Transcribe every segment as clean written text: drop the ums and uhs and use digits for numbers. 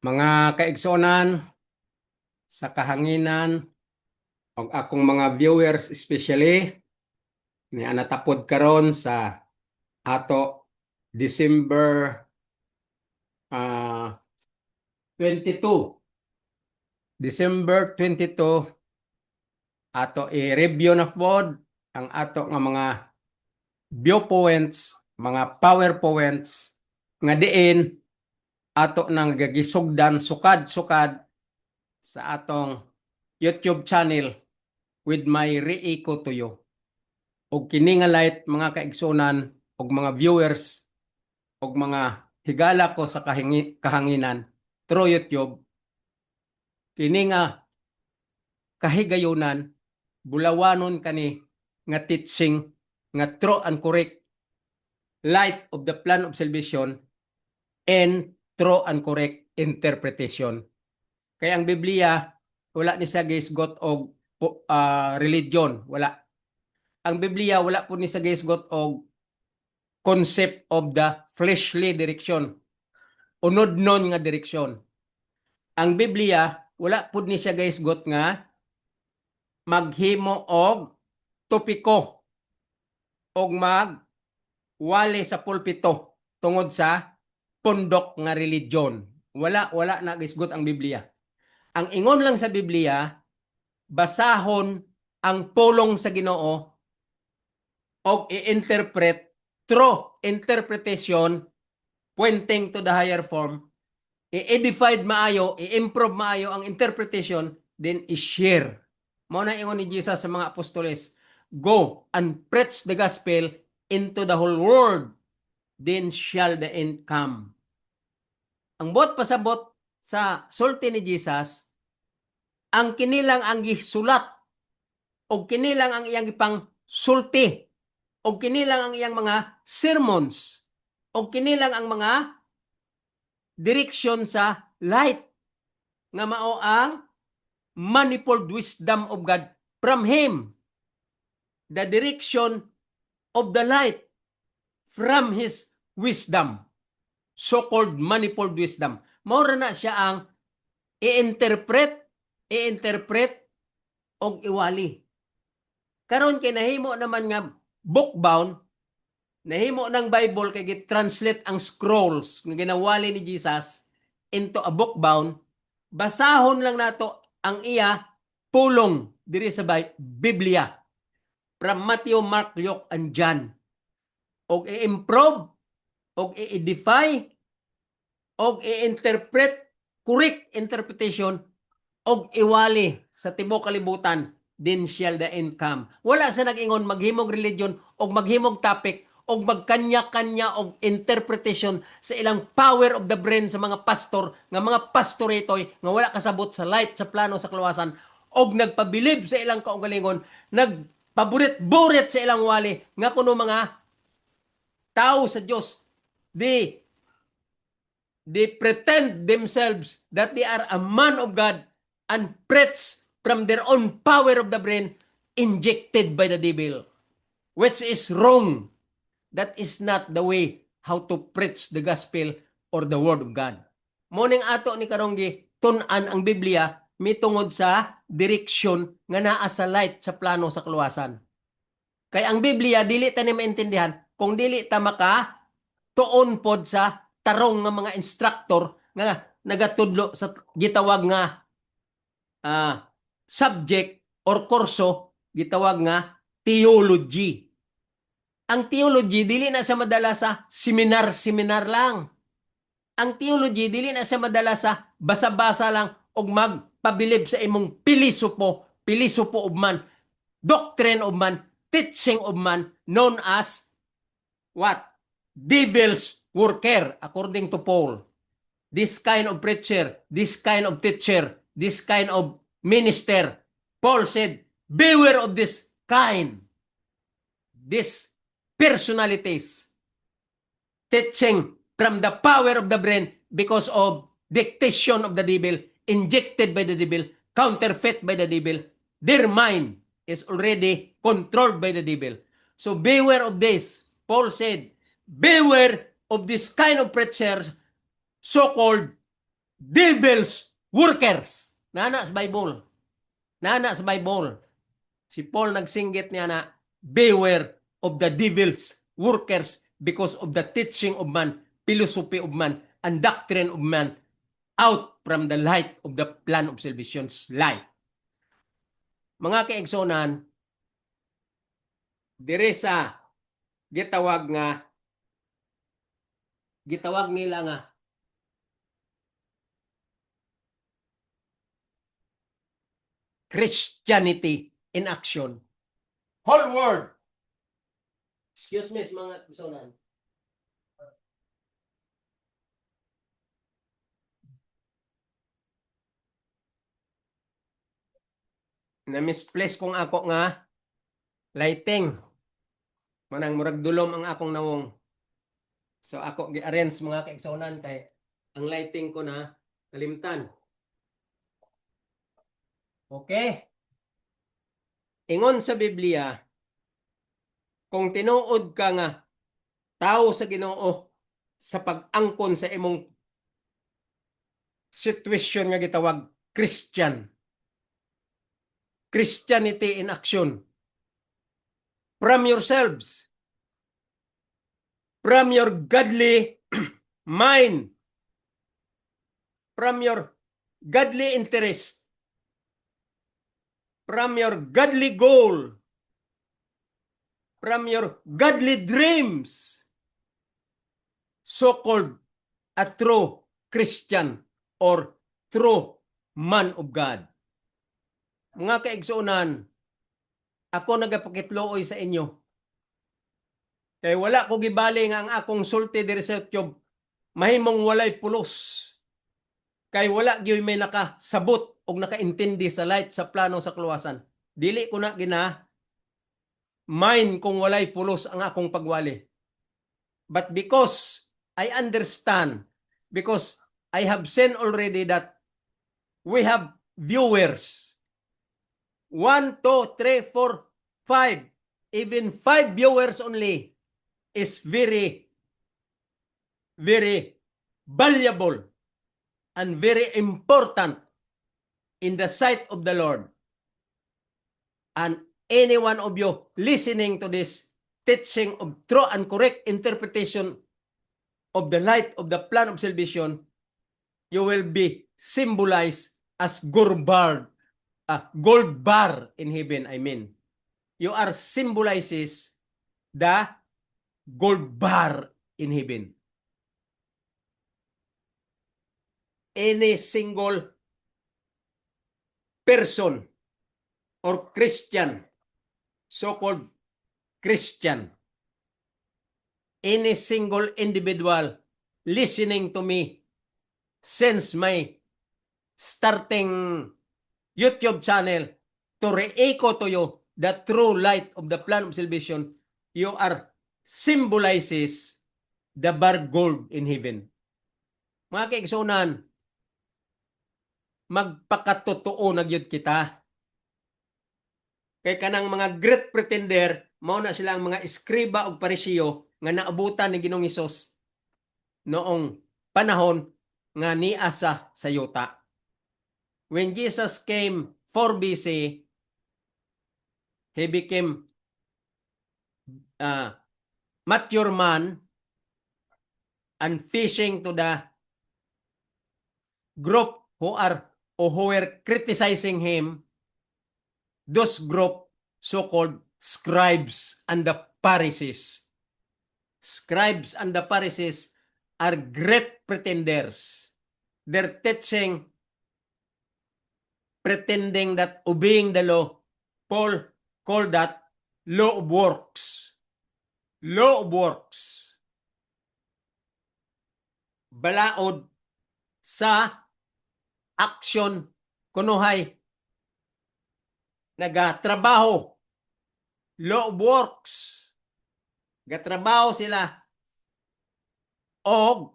Mga kaigsonan sa kahanginan o akong mga viewers especially ni natapod karon sa ato December 22. December 22 ato i-review na pod ang ato nga mga viewpoints, mga powerpoints nga diin ato nang gagisugdan sukad-sukad sa atong YouTube channel with my Reiko to you. Og kini nga light mga kaigsunan og mga viewers og mga higala ko sa kahanginan through YouTube, kini nga kahigayunan bulawanon kani nga teaching nga true and correct light of the plan of salvation and true and correct interpretation. Kaya ang Biblia wala ni sa gisgot og religion, wala. Ang Biblia wala po ni sa gisgot og concept of the fleshly direction, unod-non nga direksyon. Ang Biblia wala pud ni siya gisgot nga maghimo og topiko og magwali sa pulpito tungod sa pundok nga religion. Wala na gisgot ang Biblia. Ang ingon lang sa Biblia, basahon ang pulong sa Ginoo og i-interpret through interpretation pointing to the higher form, i-edified maayo, i-improve maayo ang interpretation, then i-share. Mao na ingon ni Jesus sa mga apostoles, go and preach the gospel into the whole world, then shall the end come. Ang bot pasabot sa sulti ni Jesus, ang kinilang ang gisulat o kinilang ang iyang ipang sulti o kinilang ang iyang mga sermons o kinilang ang mga direction sa light nga mao ang manifold wisdom of God from Him. The direction of the light from His wisdom, so-called manifold wisdom. Mao na siya ang i-interpret og iwali. Karon kay nahimo naman nga bookbound, nahimo ng Bible kay git-translate ang scrolls nga ginawali ni Jesus into a bookbound. Basahon lang nato ang iya pulong diri sa Biblia from Matthew, Mark, Luke, and John. Og i-improve, og i-edify, og i-interpret, correct interpretation, og iwali sa tibuok kalibutan, then shall the end come. Wala sa nag-ingon maghimog religion og maghimog topic og magkanya-kanya og interpretation sa ilang power of the brain sa mga pastor, nga mga pastoretoy nga wala kasabot sa light sa plano sa kaluwasan og nagpabilib sa ilang kaugalingon, nagpaburit-burit sa ilang wali nga kuno mga tao sa Dios, they pretend themselves that they are a man of God and preach from their own power of the brain injected by the devil, which is wrong. That is not the way how to preach the gospel or the word of God. Moning ato ni karonggi tun-an ang Biblia mitungod sa direksyon nga naa sa light sa plano sa kaluwasan. Kay ang Biblia dili ta ni maintindihan kung dili ta maka tuon pod sa tarong nga mga instructor nga nagatudlo sa gitawag nga subject or kurso gitawag nga theology. Ang theology dili na sa madala sa seminar lang. Ang theology dili na sa madala sa basa-basa lang og magpabilib sa imong pilisupo of man, doctrine of man, teaching of man, known as what? Devil's worker, according to Paul. This kind of preacher, this kind of teacher, this kind of minister, Paul said, beware of this kind, these personalities, teaching from the power of the brain because of dictation of the devil, injected by the devil, counterfeit by the devil. Their mind is already controlled by the devil. So beware of this. Paul said, beware of this kind of preachers, so-called devil's workers. Nana sa Bible. Nana sa Bible. Si Paul nagsinggit niya na, beware of the devil's workers because of the teaching of man, philosophy of man, and doctrine of man out from the light of the plan of salvation's light. Mga kaigsonan, dire sa gitawag nila nga Christianity in action. Whole world. Excuse me, mga kaigsonan. Na-misplace kong ako nga lighting. Manang murag dulom ang akong nawong. So ako gi-arrange mga kaigsonan kay ang lighting ko na kalimtan. Okay? Ingon sa Biblia, kung tinuod ka nga tao sa Ginoo sa pag-angkon sa imong situation nga gitawag Christian. Christianity in action. From yourselves. From your godly mind. From your godly interest. From your godly goal. From your godly dreams. So-called a true Christian or true man of God. Mga kaigsunan, ako nagapakitluoy sa inyo. Kaya wala ko gibali nga ang akong sulti diri sa YouTube, mahimong walay pulos. Kay wala gyud may nakasabot o nakaintindi sa light sa plano sa kaluwasan. Dili ko na mind kung walay pulos ang akong pagwali. But because I understand, because I have seen already that we have viewers. 1, 2, 3, 4, 5. Even 5 viewers only is very, very valuable and very important in the sight of the Lord. And any one of you listening to this teaching of true and correct interpretation of the light of the plan of salvation, you will be symbolized as gold bar in heaven. I mean, you are symbolizes the gold bar in heaven. Any single person or Christian, so-called Christian, any single individual listening to me since my starting YouTube channel to re-echo to you the true light of the plan of salvation, you are symbolizes the bar gold in heaven. Mga kaigsunan, magpakatotoo na gyud kita. Kay kanang mga great pretender, mao na sila ang mga eskriba ug parisiyo nga naabutan ni Ginoong Hesus noong panahon nga niasa sa yuta. When Jesus came 4 BC, he became mature man and fishing to the group who were criticizing him. Those group so-called scribes and the Pharisees. Scribes and the Pharisees are great pretenders. They're teaching, pretending that obeying the law. Paul called that law of works. Law of works. Balaod sa action kunuhay nagatrabaho. Law of works. Gatrabaho sila o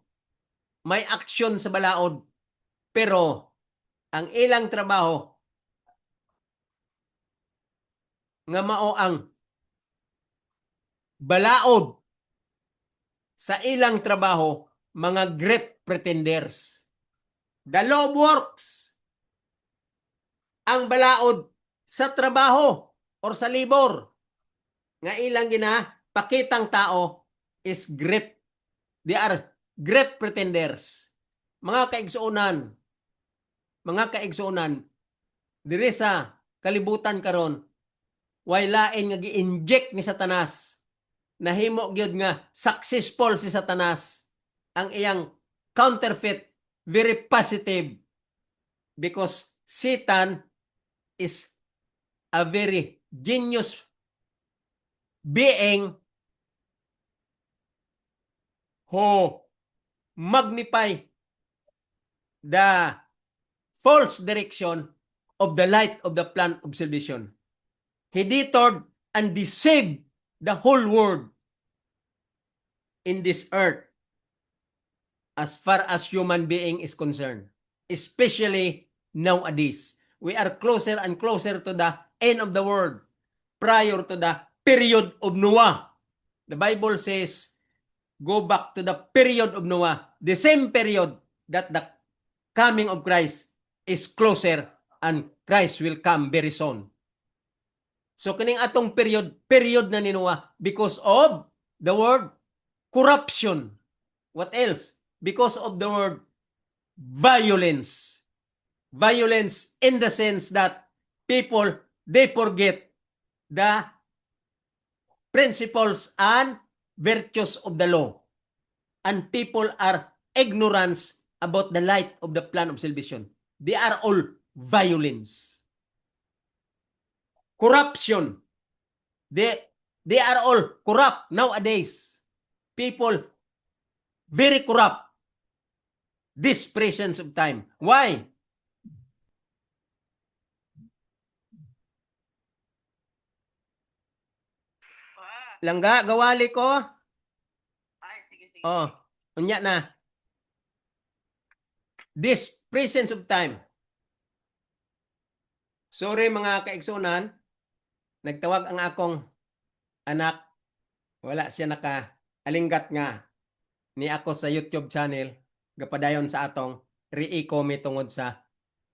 may action sa balaod. Pero ang ilang trabaho nga mao ang balaod sa ilang trabaho, mga great pretenders. The law works. Ang balaod sa trabaho or sa labor nga ilang pakitang tao is great. They are great pretenders. Mga kaigsuonan, diri sa kalibutan karon, way lain nga gi-inject ni Satanas, nahimo gyud nga successful si Satanas, ang iyang counterfeit very positive, because Satan is a very genius being who magnify the false direction of the light of the plan of salvation. He detoured and deceived the whole world in this earth as far as human being is concerned. Especially nowadays. We are closer and closer to the end of the world, prior to the period of Noah. The Bible says, go back to the period of Noah, the same period that the coming of Christ is closer and Christ will come very soon. So kining atong period na ni Noah, because of the word corruption. What else? Because of the word violence. Violence in the sense that people, they forget the principles and virtues of the law. And people are ignorant about the light of the plan of salvation. They are all violence. Corruption. They are all corrupt nowadays. People very corrupt. This presence of time. Why? Langga, gawali ko. Oh, unya na. This presence of time. Sorry mga kaigsunan, nagtawag ang akong anak. Wala siya naka-alinggat nga ni ako sa YouTube channel. Gapadayon sa atong re-ecomi tungod sa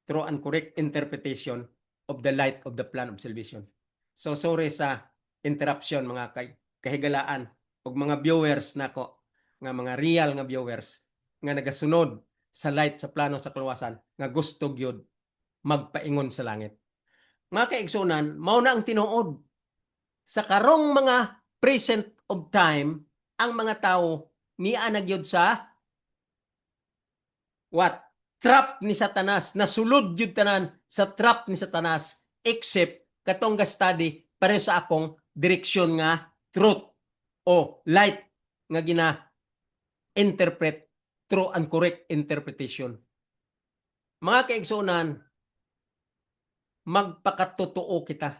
true and correct interpretation of the light of the plan of salvation. So sorry sa interruption mga kahigalaan ug mga viewers nako, nga mga real nga viewers nga nagasunod sa light sa plano sa kaluwasan nga gusto gyud magpaingon sa langit. Mga kaigsunan, mao na ang tinuod sa karong mga present of time, ang mga tao niya na gyud sa what? Trap ni Satanas, nasulod gyud tanan sa trap ni Satanas, except katong study pareho sa akong direksyon nga truth o light nga interpret true and correct interpretation. Mga kaigsunan, magpakatotoo kita.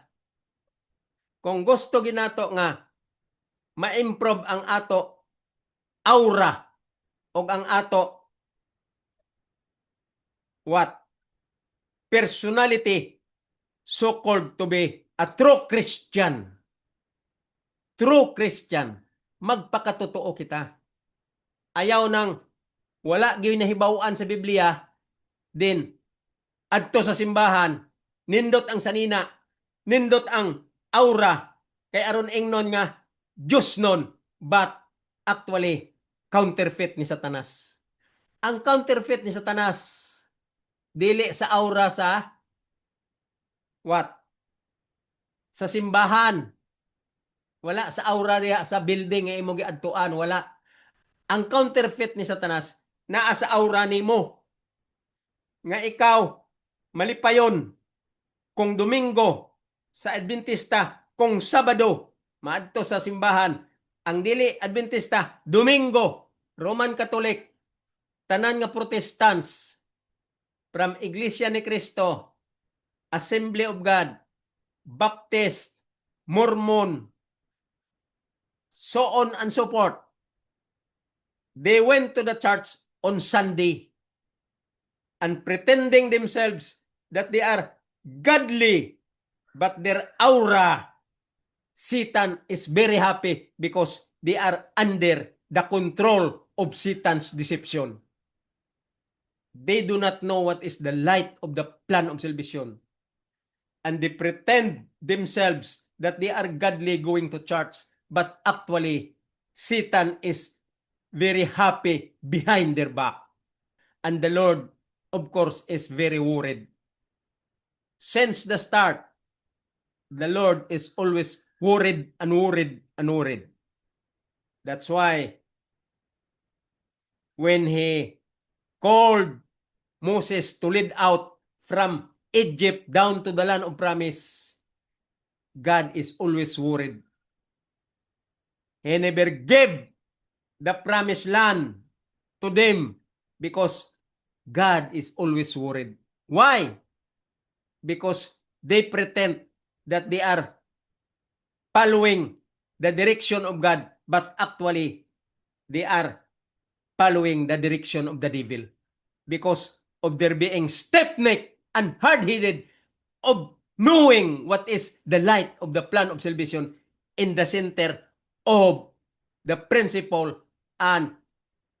Kung gusto ginato nga ma-improve ang ato aura o ang ato what? Personality, so-called to be a true Christian. True Christian. Magpakatotoo kita. Ayaw nang wala gyud nahibaw-an sa Biblia, din adto sa simbahan, nindot ang sanina, nindot ang aura, kay aron ingnon nga Diyos nun, but actually counterfeit ni Satanas. Ang counterfeit ni Satanas dili sa aura sa what? Sa simbahan. Wala sa aura diya sa building nga imong giadtuan, wala. Ang counterfeit ni Satanas naa sa aura nimo. Nga ikaw malipayon kung Domingo sa Adventista, kung Sabado maadto sa simbahan, ang dili Adventista Domingo, Roman Catholic, tanan nga Protestants, from Iglesia ni Cristo, Assembly of God, Baptist, Mormon, so on and so forth. They went to the church on Sunday and pretending themselves that they are godly, but their aura, Satan is very happy because they are under the control of Satan's deception. They do not know what is the light of the plan of salvation. And they pretend themselves that they are godly going to church, but actually, Satan is very happy behind their back. And the Lord, of course, is very worried. Since the start, the Lord is always worried and worried and worried. That's why when He called Moses to lead out from Egypt down to the land of promise, God is always worried. He never gave the promised land to them because God is always worried. Why? Because they pretend that they are following the direction of God, but actually they are following the direction of the devil because of their being stiff-necked and hard-headed of knowing what is the light of the plan of salvation in the center of the principle and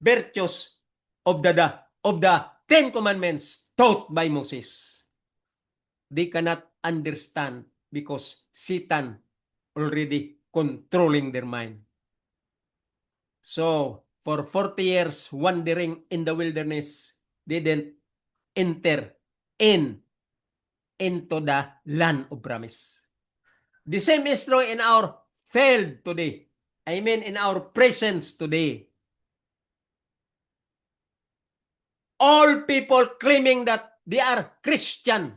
virtues of the Ten Commandments taught by Moses. They cannot understand because Satan already controlling their mind. So, for 40 years wandering in the wilderness, they didn't enter into the land of promise. The same is true in our field today. I mean, in our presence today. All people claiming that they are Christian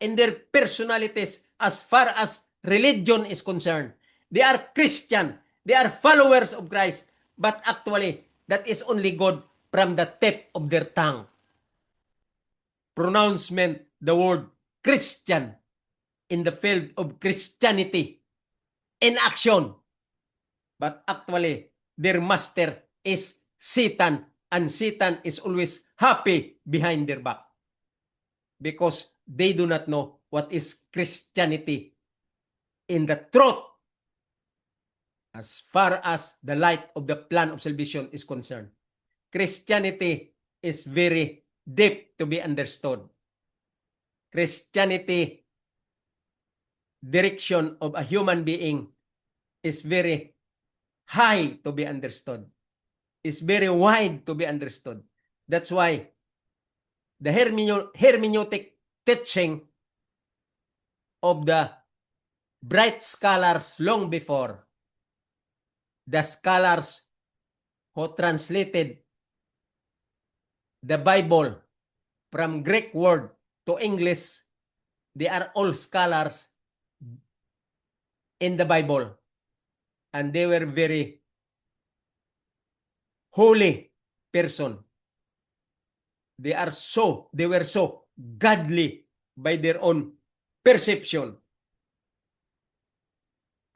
in their personalities as far as religion is concerned. They are Christian. They are followers of Christ. But actually, that is only good from the tip of their tongue. Pronouncement, the word Christian in the field of Christianity in action. But actually, their master is Satan, and Satan is always happy behind their back because they do not know what is Christianity in the truth as far as the light of the plan of salvation is concerned. Christianity is very deep to be understood. Christianity, direction of a human being is very high to be understood. Is very wide to be understood. That's why the hermeneutic teaching of the bright scholars long before, the scholars who translated the Bible from Greek word to English, they are all scholars in the Bible. And they were very holy person. They were so godly by their own perception.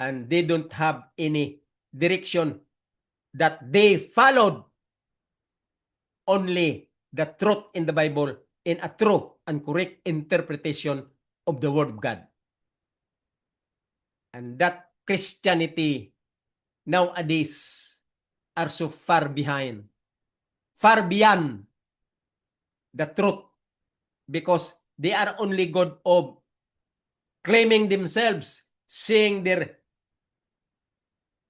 And they don't have any direction that they followed only the truth in the Bible in a true and correct interpretation of the Word of God. And that Christianity nowadays are so far beyond the truth because they are only good of claiming themselves, saying their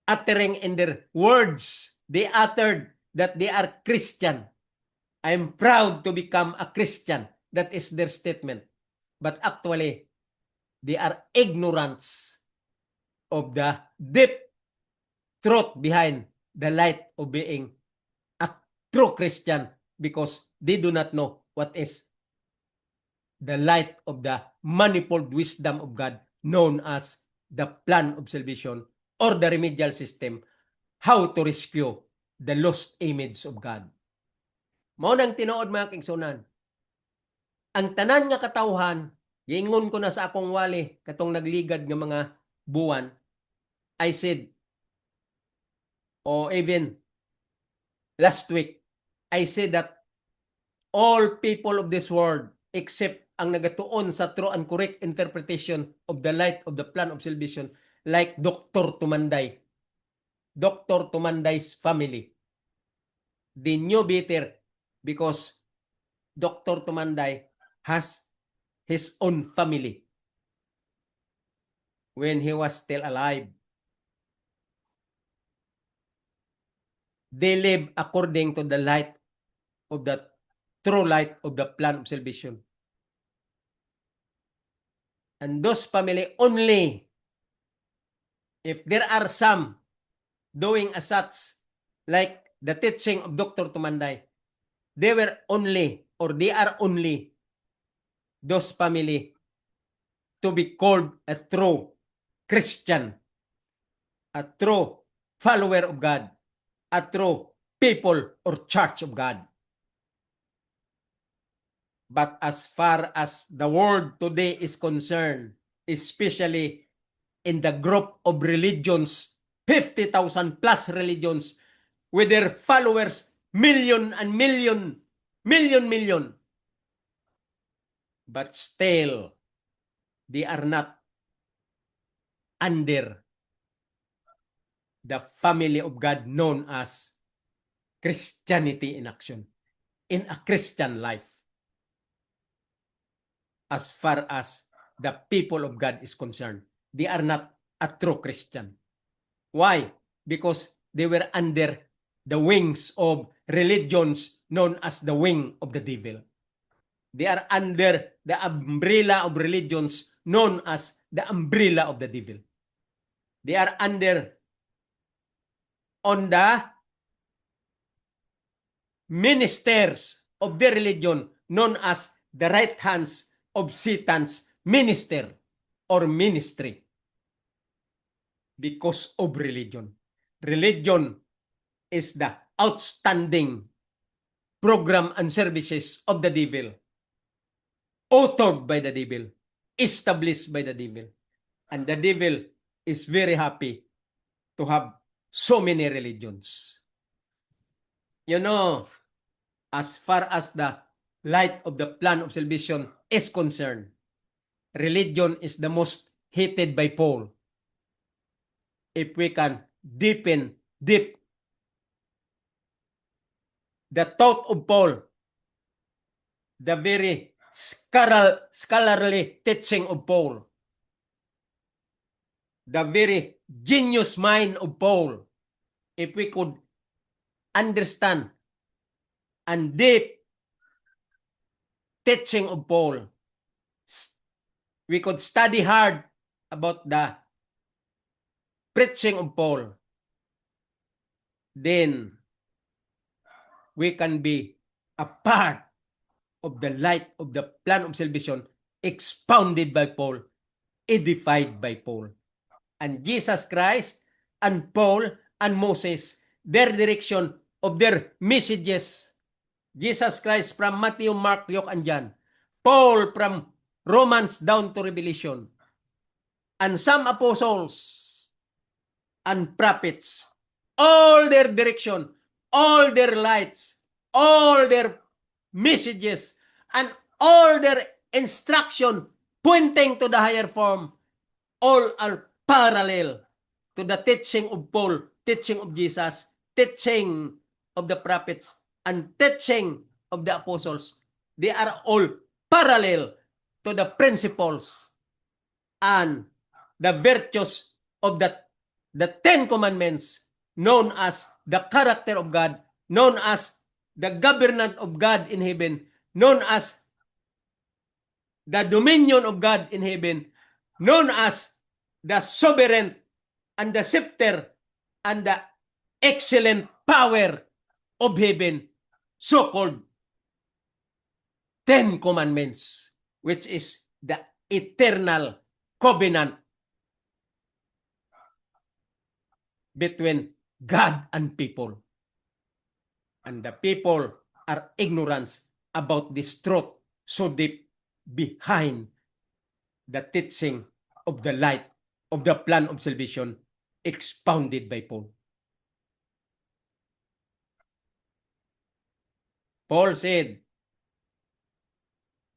uttering in their words, they uttered that they are Christian. I am proud to become a Christian. That is their statement. But actually, they are ignorance of the deep truth behind the light of being a true Christian because they do not know what is the light of the manifold wisdom of God known as the plan of salvation or the remedial system, how to rescue the lost image of God. Mao nang tinuod mga kigsunan. Ang tanan nga katawhan, giingon ko na sa akong wali katong nagligad nga mga buwan, I said, or even last week, I said that all people of this world except ang nagatuon sa true and correct interpretation of the light of the plan of salvation like Dr. Tumanday. Dr. Tumanday's family. They knew better because Dr. Tumanday has his own family when he was still alive. They live according to the light of the true light of the plan of salvation. And those family only, if there are some doing as such, like the teaching of Dr. Tumanday, they were only, or they are only, those family to be called a true Christian, a true follower of God, a true people or church of God. But as far as the world today is concerned, especially in the group of religions, 50,000 plus religions, with their followers, million, but still, they are not under the family of God known as Christianity in action, in a Christian life, as far as the people of God is concerned. They are not a true Christian. Why? Because they were under the wings of religions known as the wing of the devil. They are under the umbrella of religions known as the umbrella of the devil. They are on the ministers of the religion known as the right hands of Satan's minister or ministry because of religion. Religion is the outstanding program and services of the devil, authored by the devil, established by the devil. And the devil is very happy to have so many religions. You know, as far as the light of the plan of salvation is concerned, religion is the most hated by Paul. If we can deep the thought of Paul, the very scholarly teaching of Paul, the very genius mind of Paul, if we could understand and deep teaching of Paul, we could study hard about the preaching of Paul, then we can be a part of the light of the plan of salvation expounded by Paul, edified by Paul. And Jesus Christ and Paul and Moses, their direction of their messages, Jesus Christ from Matthew, Mark, Luke, and John, Paul from Romans down to Revelation, and some apostles and prophets, all their direction, all their lights, all their messages, and all their instruction pointing to the higher form, all are parallel to the teaching of Paul, teaching of Jesus, teaching of the prophets, and teaching of the apostles. They are all parallel to the principles and the virtues of the Ten Commandments, known as the character of God, known as the government of God in heaven, known as the dominion of God in heaven, known as the sovereign and the scepter and the excellent power of heaven, so-called Ten Commandments, which is the eternal covenant between God and people. And the people are ignorant about this truth so deep behind the teaching of the light of the plan of salvation expounded by Paul. Paul said,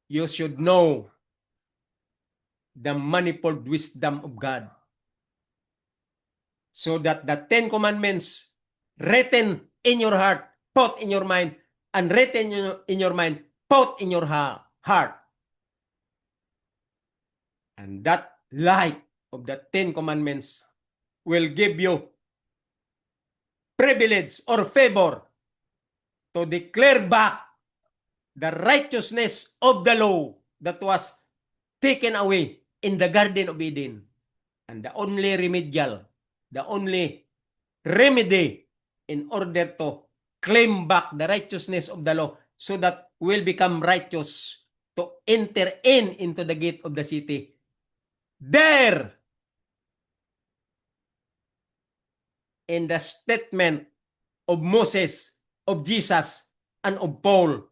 you should know the manifold wisdom of God, so that the Ten Commandments written in your heart, put in your mind, and written in your mind put in your heart. And that light of the 10 Commandments will give you privilege or favor to declare back the righteousness of the law that was taken away in the Garden of Eden. And the only remedy in order to claim back the righteousness of the law so that we'll become righteous to enter into the gate of the city. There, in the statement of Moses, of Jesus, and of Paul,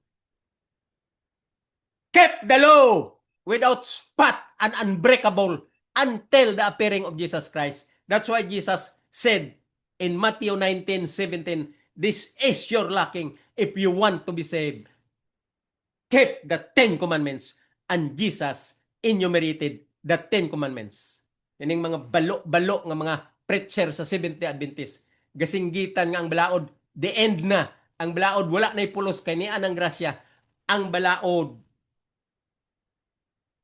kept the law without spot and unbreakable until the appearing of Jesus Christ. That's why Jesus said in Matthew 19:17, this is your lacking if you want to be saved. Keep the 10 Commandments. And Jesus enumerated the 10 Commandments. Yan yung mga balo-balo ng mga preacher sa Seventh-day Adventist. Gasinggitan nga ang balaod, the end na. Ang balaod, wala na ipulos, kay niya ng grasya. Ang balaod,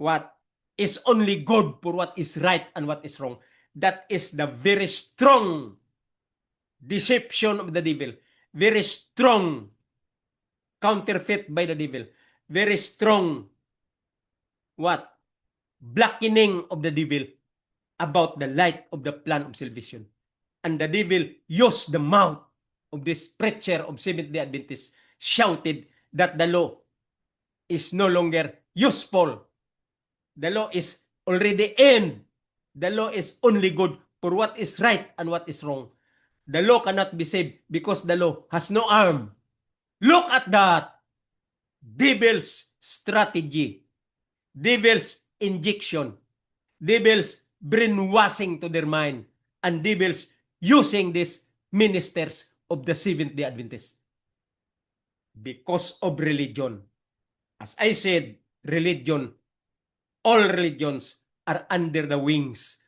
what is only good for what is right and what is wrong. That is the very strong deception of the devil. Very strong counterfeit by the devil. Very strong what? Blackening of the devil about the light of the plan of salvation. And the devil used the mouth of this preacher of Seventh-day Adventist, shouted that the law is no longer useful. The law is already end. The law is only good for what is right and what is wrong. The law cannot be saved because the law has no arm. Look at that. Devil's strategy. Devil's injection. Devil's brainwashing to their mind. And devil's using these ministers of the Seventh-day Adventist. Because of religion. As I said, religion, all religions are under the wings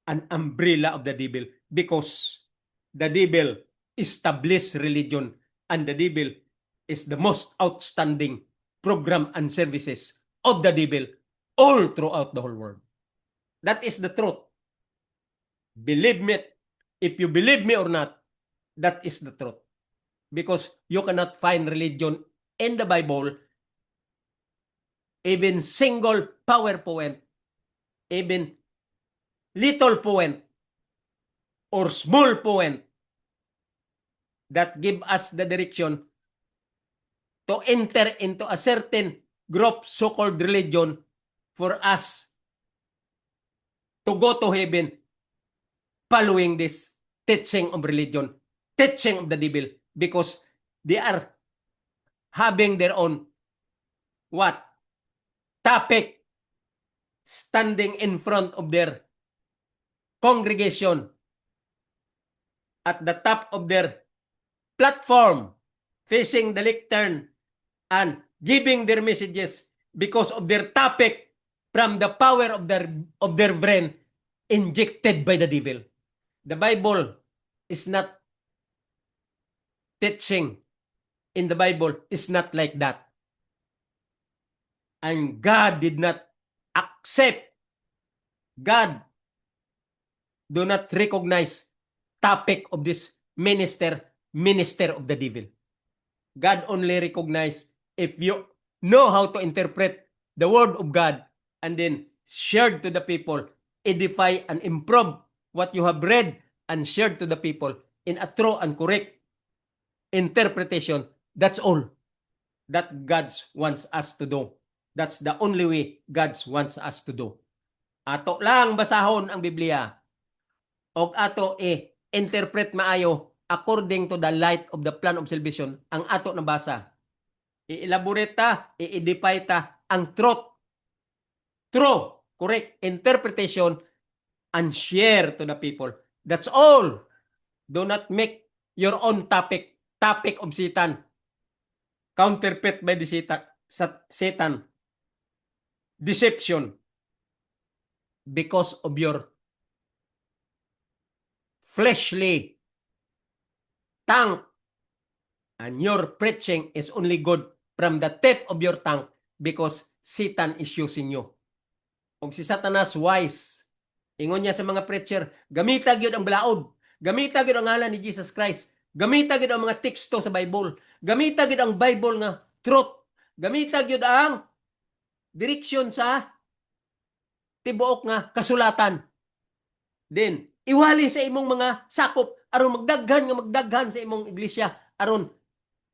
and umbrella of the devil because the devil established religion and the devil is the most outstanding program and services of the devil all throughout the whole world. That is the truth. Believe me, if you believe me or not, that is the truth. Because you cannot find religion in the Bible, even single PowerPoint, even little point or small point that give us the direction to enter into a certain group, so-called religion, for us to go to heaven following this teaching of religion, teaching of the devil, because they are having their own what? Topic standing in front of their congregation at the top of their platform, facing the lectern and giving their messages because of their topic from the power of their brain injected by the devil. The Bible is not teaching. In the Bible is not like that. And God did not accept. God do not recognize topic of this minister of the devil. God only recognize if you know how to interpret the word of God and then shared to the people, edify and improve what you have read and shared to the people in a true and correct interpretation. That's all that God wants us to do. That's the only way God wants us to do. Ato lang basahon ang Biblia o ato interpret maayo according to the light of the plan of salvation ang ato nabasa. I-elaborate ta, i-edify ta ang truth, true, correct interpretation and share to the people. That's all. Do not make your own topic of Satan, counterfeit by the Satan, deception, because of your fleshly tongue, and your preaching is only good from the tip of your tongue because Satan is using you. Kung si Satanas wise, ingon niya sa mga preacher, gamita gyud ang balaod, gamita gyud ang ngalan ni Jesus Christ, gamita gyud ang mga teksto sa Bible, gamita gyud ang Bible nga truth, gamita gyud ang direksyon sa tibuok nga kasulatan. Then, iwali sa imong mga sakop aron magdaghan sa imong iglesia aron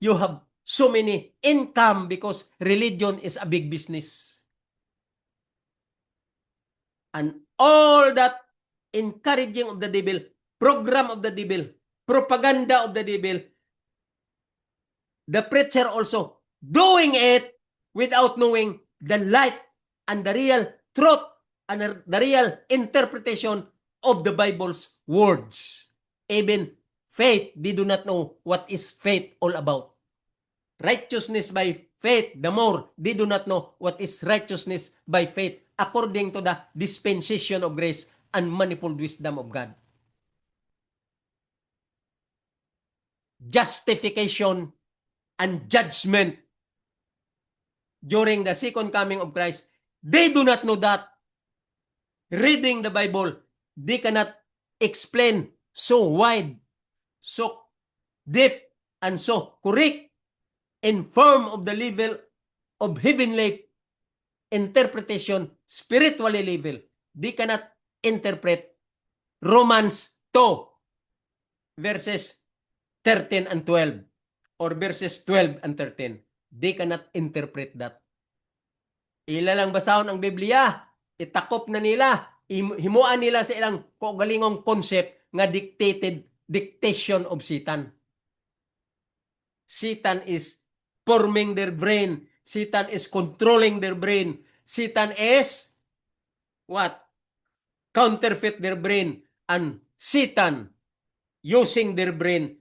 you have so many income because religion is a big business. And all that encouraging of the devil, program of the devil, propaganda of the devil, the preacher also doing it without knowing the light and the real truth and the real interpretation of the Bible's words. Even faith, they do not know what is faith all about. Righteousness by faith, the more they do not know what is righteousness by faith according to the dispensation of grace and manifold wisdom of God. Justification and judgment during the second coming of Christ, they do not know that. Reading the Bible, they cannot explain so wide, so deep, and so correct in form of the level of heavenly interpretation, spiritually level. They cannot interpret Romans 2 verses 13 and 12 or verses 12 and 13. They cannot interpret that. Ila lang basahon ang Biblia, itakop na nila, himuan nila sa ilang kaugalingong concept nga dictation of Satan. Satan is forming their brain. Satan is controlling their brain. Satan is what? Counterfeit their brain. And Satan using their brain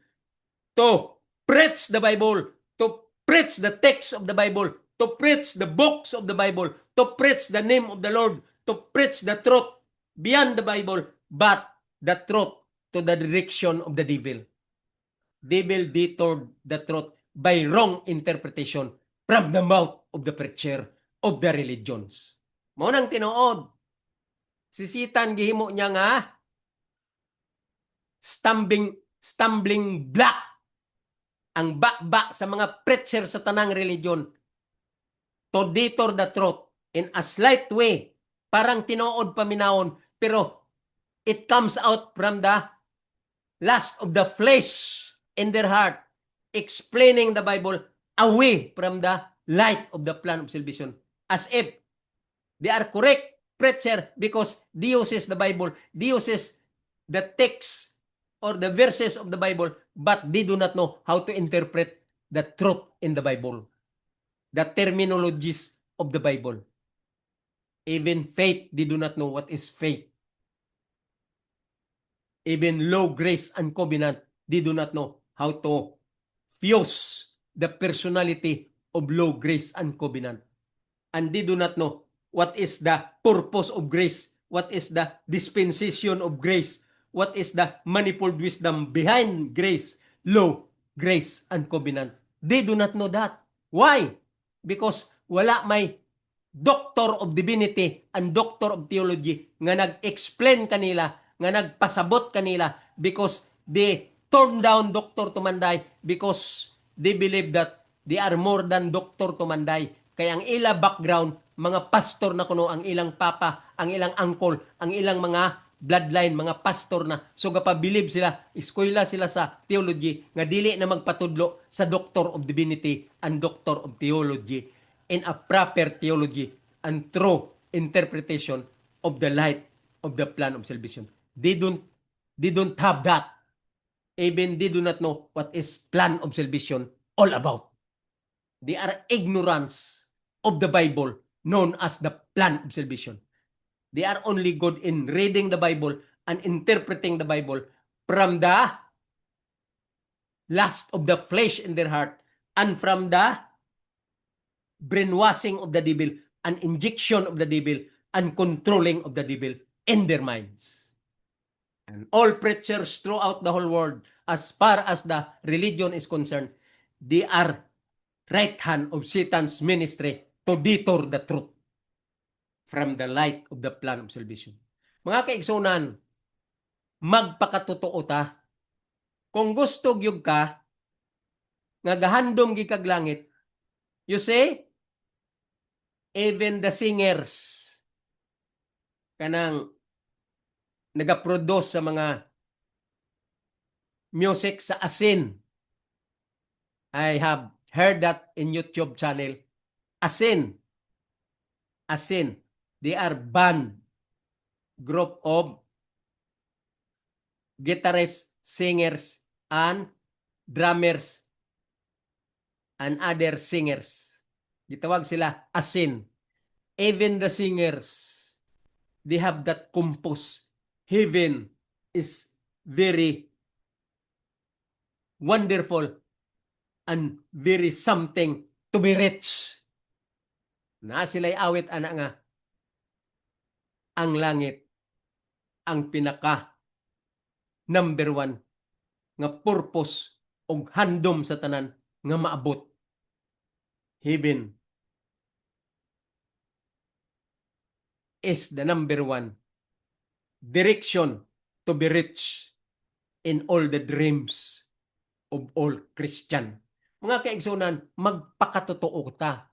to preach the Bible, to preach the text of the Bible, to preach the books of the Bible, to preach the name of the Lord, to preach the truth beyond the Bible, but the truth to the direction of the devil. Devil detoured the truth by wrong interpretation from the mouth of the preacher of the religions. Mao nang tinuod. Si Satan gihimo niya nga stumbling block ang bakba sa mga preacher sa tanang religion to detour the truth in a slight way. Parang tinuod paminawon, pero it comes out from the lust of the flesh in their heart, explaining the Bible away from the light of the plan of salvation. As if they are correct preacher because they uses the Bible, they uses the text or the verses of the Bible, but they do not know how to interpret the truth in the Bible, the terminologies of the Bible. Even faith, they do not know what is faith. Even law, grace, and covenant, they do not know how to fuse the personality of law, grace, and covenant. And they do not know what is the purpose of grace, what is the dispensation of grace, what is the manifold wisdom behind grace, law, grace, and covenant. They do not know that. Why? Because wala may doctor of divinity and doctor of theology nga nag-explain kanila, nga nagpasabot kanila, because they turn down Dr. Tumanday because they believe that they are more than Dr. Tumanday. Kaya ang ila background, mga pastor na kuno, ang ilang papa, ang ilang uncle, ang ilang mga bloodline, mga pastor na. So gapa-believe sila, eskwela sila sa theology, nga dili na magpatudlo sa Doctor of Divinity and Doctor of Theology in a proper theology and true interpretation of the light of the plan of salvation. They don't have that. Even they do not know what is plan of salvation all about. They are ignorance of the Bible known as the plan of salvation. They are only good in reading the Bible and interpreting the Bible from the lust of the flesh in their heart and from the brainwashing of the devil and injection of the devil and controlling of the devil in their minds. And all preachers throughout the whole world, as far as the religion is concerned, they are right hand of Satan's ministry to detour the truth from the light of the plan of salvation. Mga kaigsunan, magpakatotoo ta. Kung gusto gyud ka nga gahandom gi kag langit, you say, even the singers kanang nagaproduce sa mga music sa asin. I have heard that in YouTube channel. Asin. They are band group of guitarists, singers, and drummers and other singers. Gitawag sila asin. Even the singers, they have that compose. Heaven is very wonderful and very something to be rich. Na sila'y awit ana nga, ang langit, ang pinaka number 1 nga purpose og handom sa tanan nga maabot. Heaven is the number 1 direction to be rich in all the dreams of all Christian. Mga kaigsunan, magpakatotoo ta.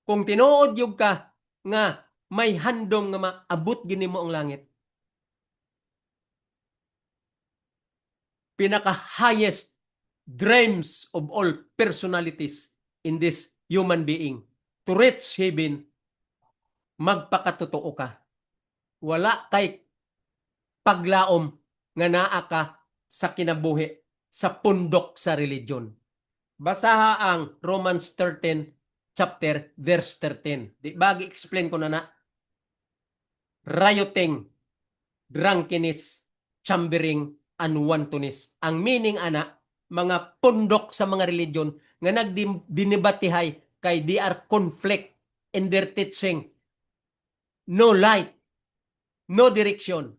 Kung tinuod yung ka nga may handom nga maabot gini mo ang langit, pinaka-highest dreams of all personalities in this human being to reach heaven, magpakatotoo ka. Wala kay paglaom nga naa ka sa kinabuhi sa pundok sa religion. Basaha ang Romans 13 chapter verse 13. Di bagi explain ko na rioting, drunkenness, chambering, and wantonness. Ang meaning ana, mga pundok sa mga religion nga nagdinibatihay kay they are conflict in their teaching. No light, no direction.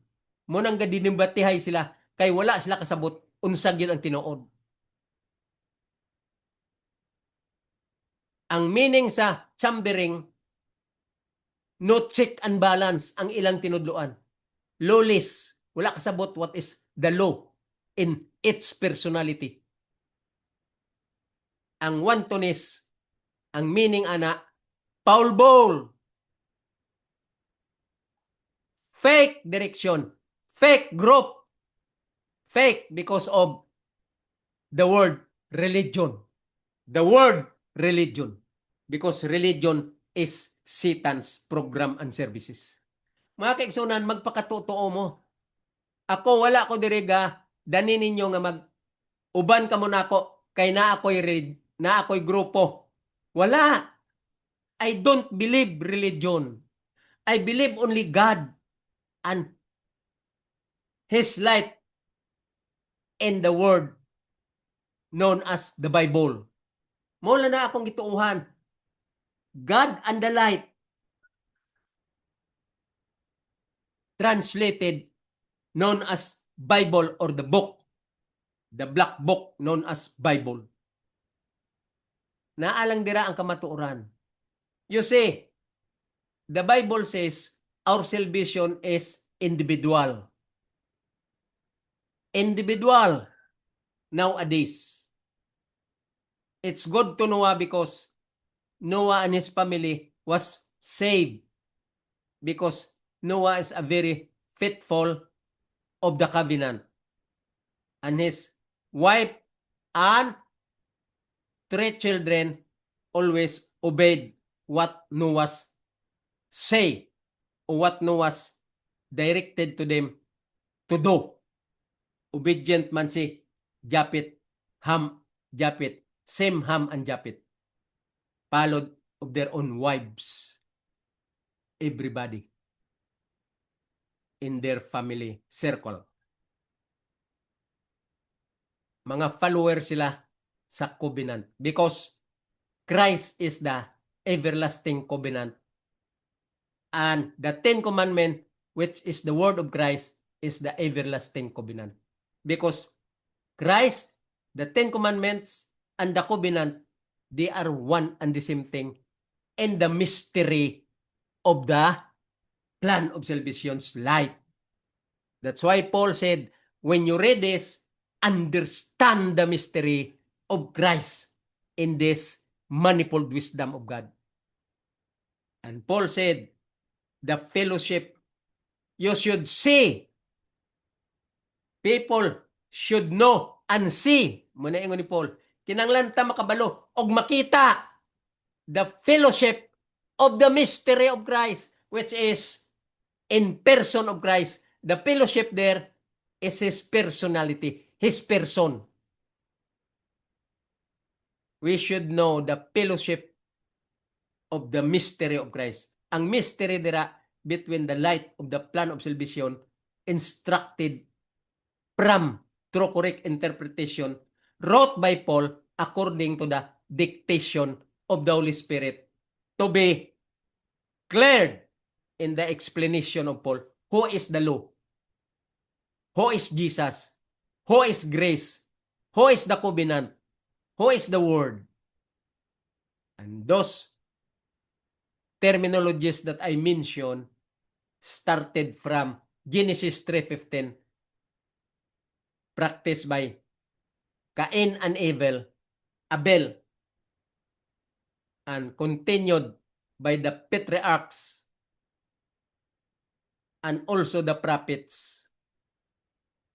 Munang gadinibatihay sila kay wala sila kasabot unsag yun ang tinuod. Ang meaning sa chambering, no check and balance ang ilang tinudloan. Lawless, wala kasabot what is the law in its personality. Ang wantonness, ang meaning ana, foul ball, fake direction, fake group, fake because of the word religion. The word religion. Because religion is Satan's program and services. Mga kaigsunan, magpakatotoo mo. Ako, wala ko diriga, dani ninyo nga uban ka mo na ako, kay na ako'y grupo. Wala. I don't believe religion. I believe only God and His light in the word known as the Bible. Mula na akong gituuhan. God and the light. Translated, known as Bible or the book. The black book known as Bible. Naalang dira ang kamatuoran. You see, the Bible says our salvation is individual. Individual nowadays. It's good to Noah because Noah and his family was saved because Noah is a very faithful of the covenant. And his wife and 3 children always obeyed what Noah's say or what Noah's directed to them to do. Obedient man si Japhet, Ham, Japhet, Sem, Ham, and Japhet. Followed of their own wives. Everybody in their family circle. Mga follower sila sa covenant because Christ is the everlasting covenant. And the 10 Commandments, which is the word of Christ, is the everlasting covenant. Because Christ, the 10 Commandments, and the covenant They are one and the same thing. And the mystery of the plan of salvation's light. That's why Paul said, when you read this, understand the mystery of Christ in this manifold wisdom of God. And Paul said, the fellowship, you should see, people should know and see, muna ingon ni Paul, kinanglan ta makabalo, og makita the fellowship of the mystery of Christ, which is in person of Christ. The fellowship there is His personality, His person. We should know the fellowship of the mystery of Christ. Ang mystery dira between the light of the plan of salvation instructed from true correct interpretation wrote by Paul according to the dictation of the Holy Spirit to be cleared in the explanation of Paul. Who is the law? Who is Jesus? Who is grace? Who is the covenant? Who is the word? And those terminologies that I mentioned started from Genesis 3:15, practiced by Cain and Abel, and continued by the patriarchs and also the prophets,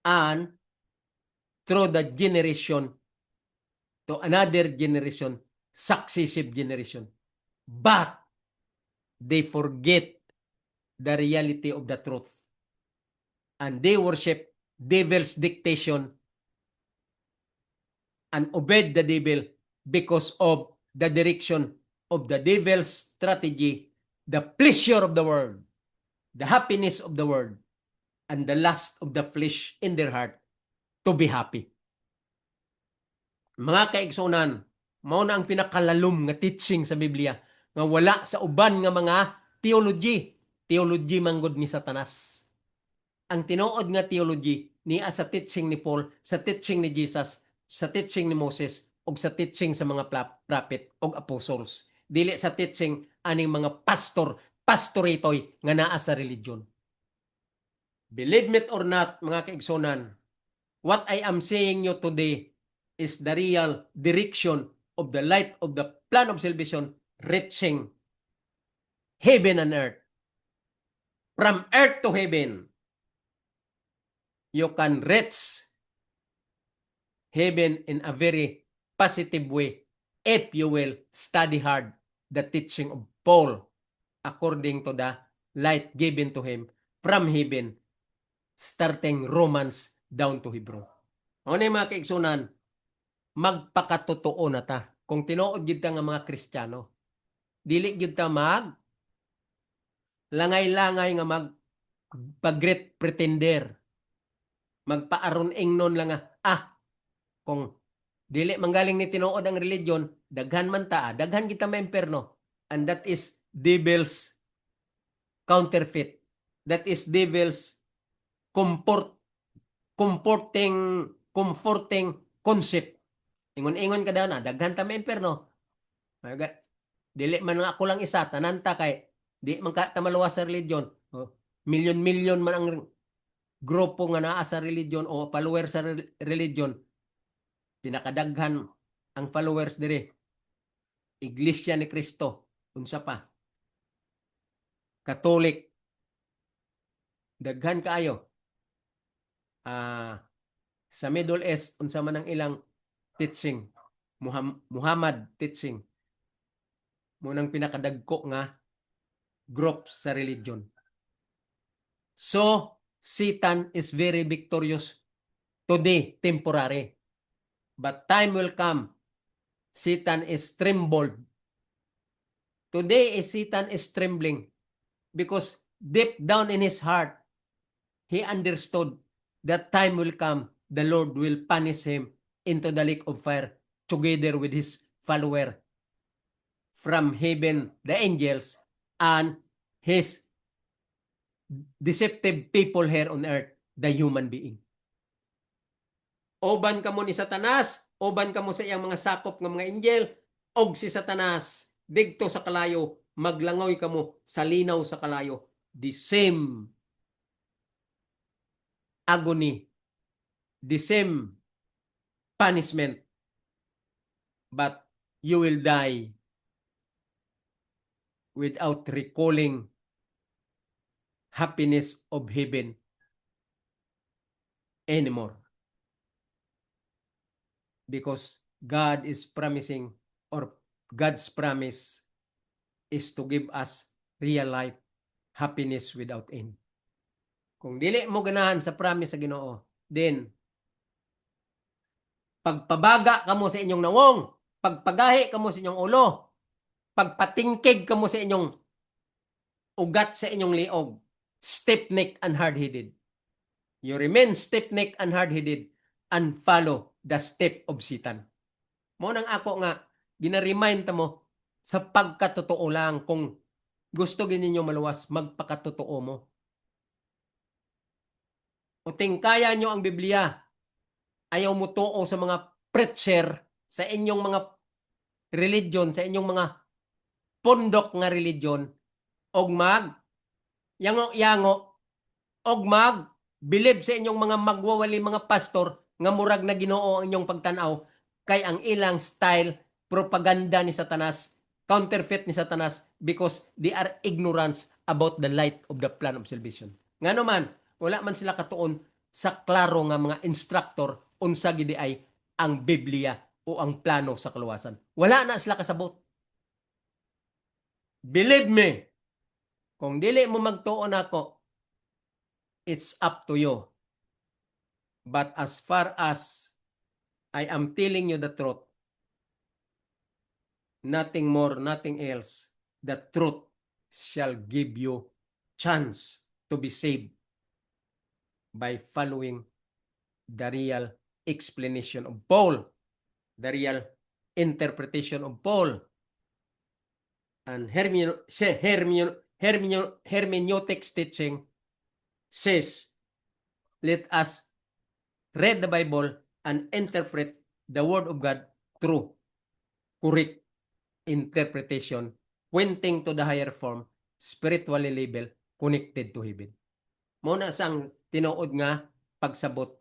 and through the generation to another generation, successive generation. But they forget the reality of the truth. And they worship devil's dictation and obeyed the devil because of the direction of the devil's strategy, the pleasure of the world, the happiness of the world, and the lust of the flesh in their heart to be happy. Mga kaigsunan, mao na ang pinakalalom nga teaching sa Biblia nga wala sa uban nga mga theology. Theology manggod ni Satanas. Ang tinuod nga theology niya sa teaching ni Paul, sa teaching ni Jesus, sa teaching ni Moses, o sa teaching sa mga prophet o apostles. Dili sa teaching aning mga pastoritoy nga naa sa religion. Believe me or not, mga kaigsunan, what I am saying you today is the real direction of the light of the plan of salvation reaching heaven and earth. From earth to heaven, you can reach heaven in a very positive way if you will study hard the teaching of Paul according to the light given to him from heaven, starting Romans down to Hebrew. Ano yung mga kaigsunan, magpakatotoo na ta. Kung tinuod gid ta nga mga Kristiyano, dili gid ta mag langay-langay nga mag pag-great pretender. Magpaaron ingnon lang nga, kung dili manggaling ni tinuod ang religion, daghan man ta, daghan kita maimperno. And that is devil's counterfeit. That is devil's comforting concept. Ingon-ingon ka daw na, daghan ta maimperno. Dili man nga ako lang isa, tananta kay, di man ka tamaluwas sa religion. Milyon-milyon man ang grupo nga naa sa religion o follower sa religion. Pinakadaghan ang followers dire. Iglesia ni Cristo. Unsa pa? Catholic. Daghan kaayo. Sa Middle East, unsa man ang ilang teaching. Muhammad teaching. Munang pinakadagko nga group sa religion. So, Satan is very victorious today, temporary. But time will come. Satan is trembled. Today, Satan is trembling because deep down in his heart, he understood that time will come, the Lord will punish him into the lake of fire together with his follower from heaven, the angels, and his deceptive people here on earth, the human being. Oban ka mo ni Satanas, oban ka mo sa iyang mga sakop ng mga angel, og si Satanas didto sa kalayo, maglangoy kamo sa linaw sa kalayo. The same agony, the same punishment, but you will die without recalling happiness of heaven anymore. Because God is promising, or God's promise is to give us real life happiness without end. Kung dili mo ganahan sa promise sa Ginoo, then pagpabaga kamo sa inyong nawong, pagpagahi kamo sa inyong ulo, pagpatingkig kamo sa inyong ugat sa inyong liog, stiff-necked and hard-headed. You remain stiff-necked and hard-headed and follow the step of Satan. Mo nang ako nga, gina-remind mo sa pagkatotoo lang. Kung gusto ninyo maluwas, magpakatotoo mo. O tingkaya nyo ang Biblia, ayaw mo tuo sa mga preacher, sa inyong mga religion, sa inyong mga pundok nga religion, og mag yango-yango, og mag believe sa inyong mga magwawali mga pastor nga murag na Ginoo ang inyong pagtanaw, kay ang ilang style propaganda ni Satanas, counterfeit ni Satanas, because they are ignorance about the light of the plan of salvation. Ngano man, wala man sila katuon sa klaro nga mga instructor unsa gid ay ang Biblia o ang plano sa kaluwasan. Wala na sila kasabot. Believe me, kung dili mo magtuon ako, it's up to you. But as far as I am telling you the truth, nothing more, nothing else, the truth shall give you chance to be saved by following the real explanation of Paul, the real interpretation of Paul. And hermeneutics teaching says, let us read the Bible and interpret the Word of God through correct interpretation, pointing to the higher form, spiritually labeled, connected to heaven. Muna sang tinuod nga pagsabot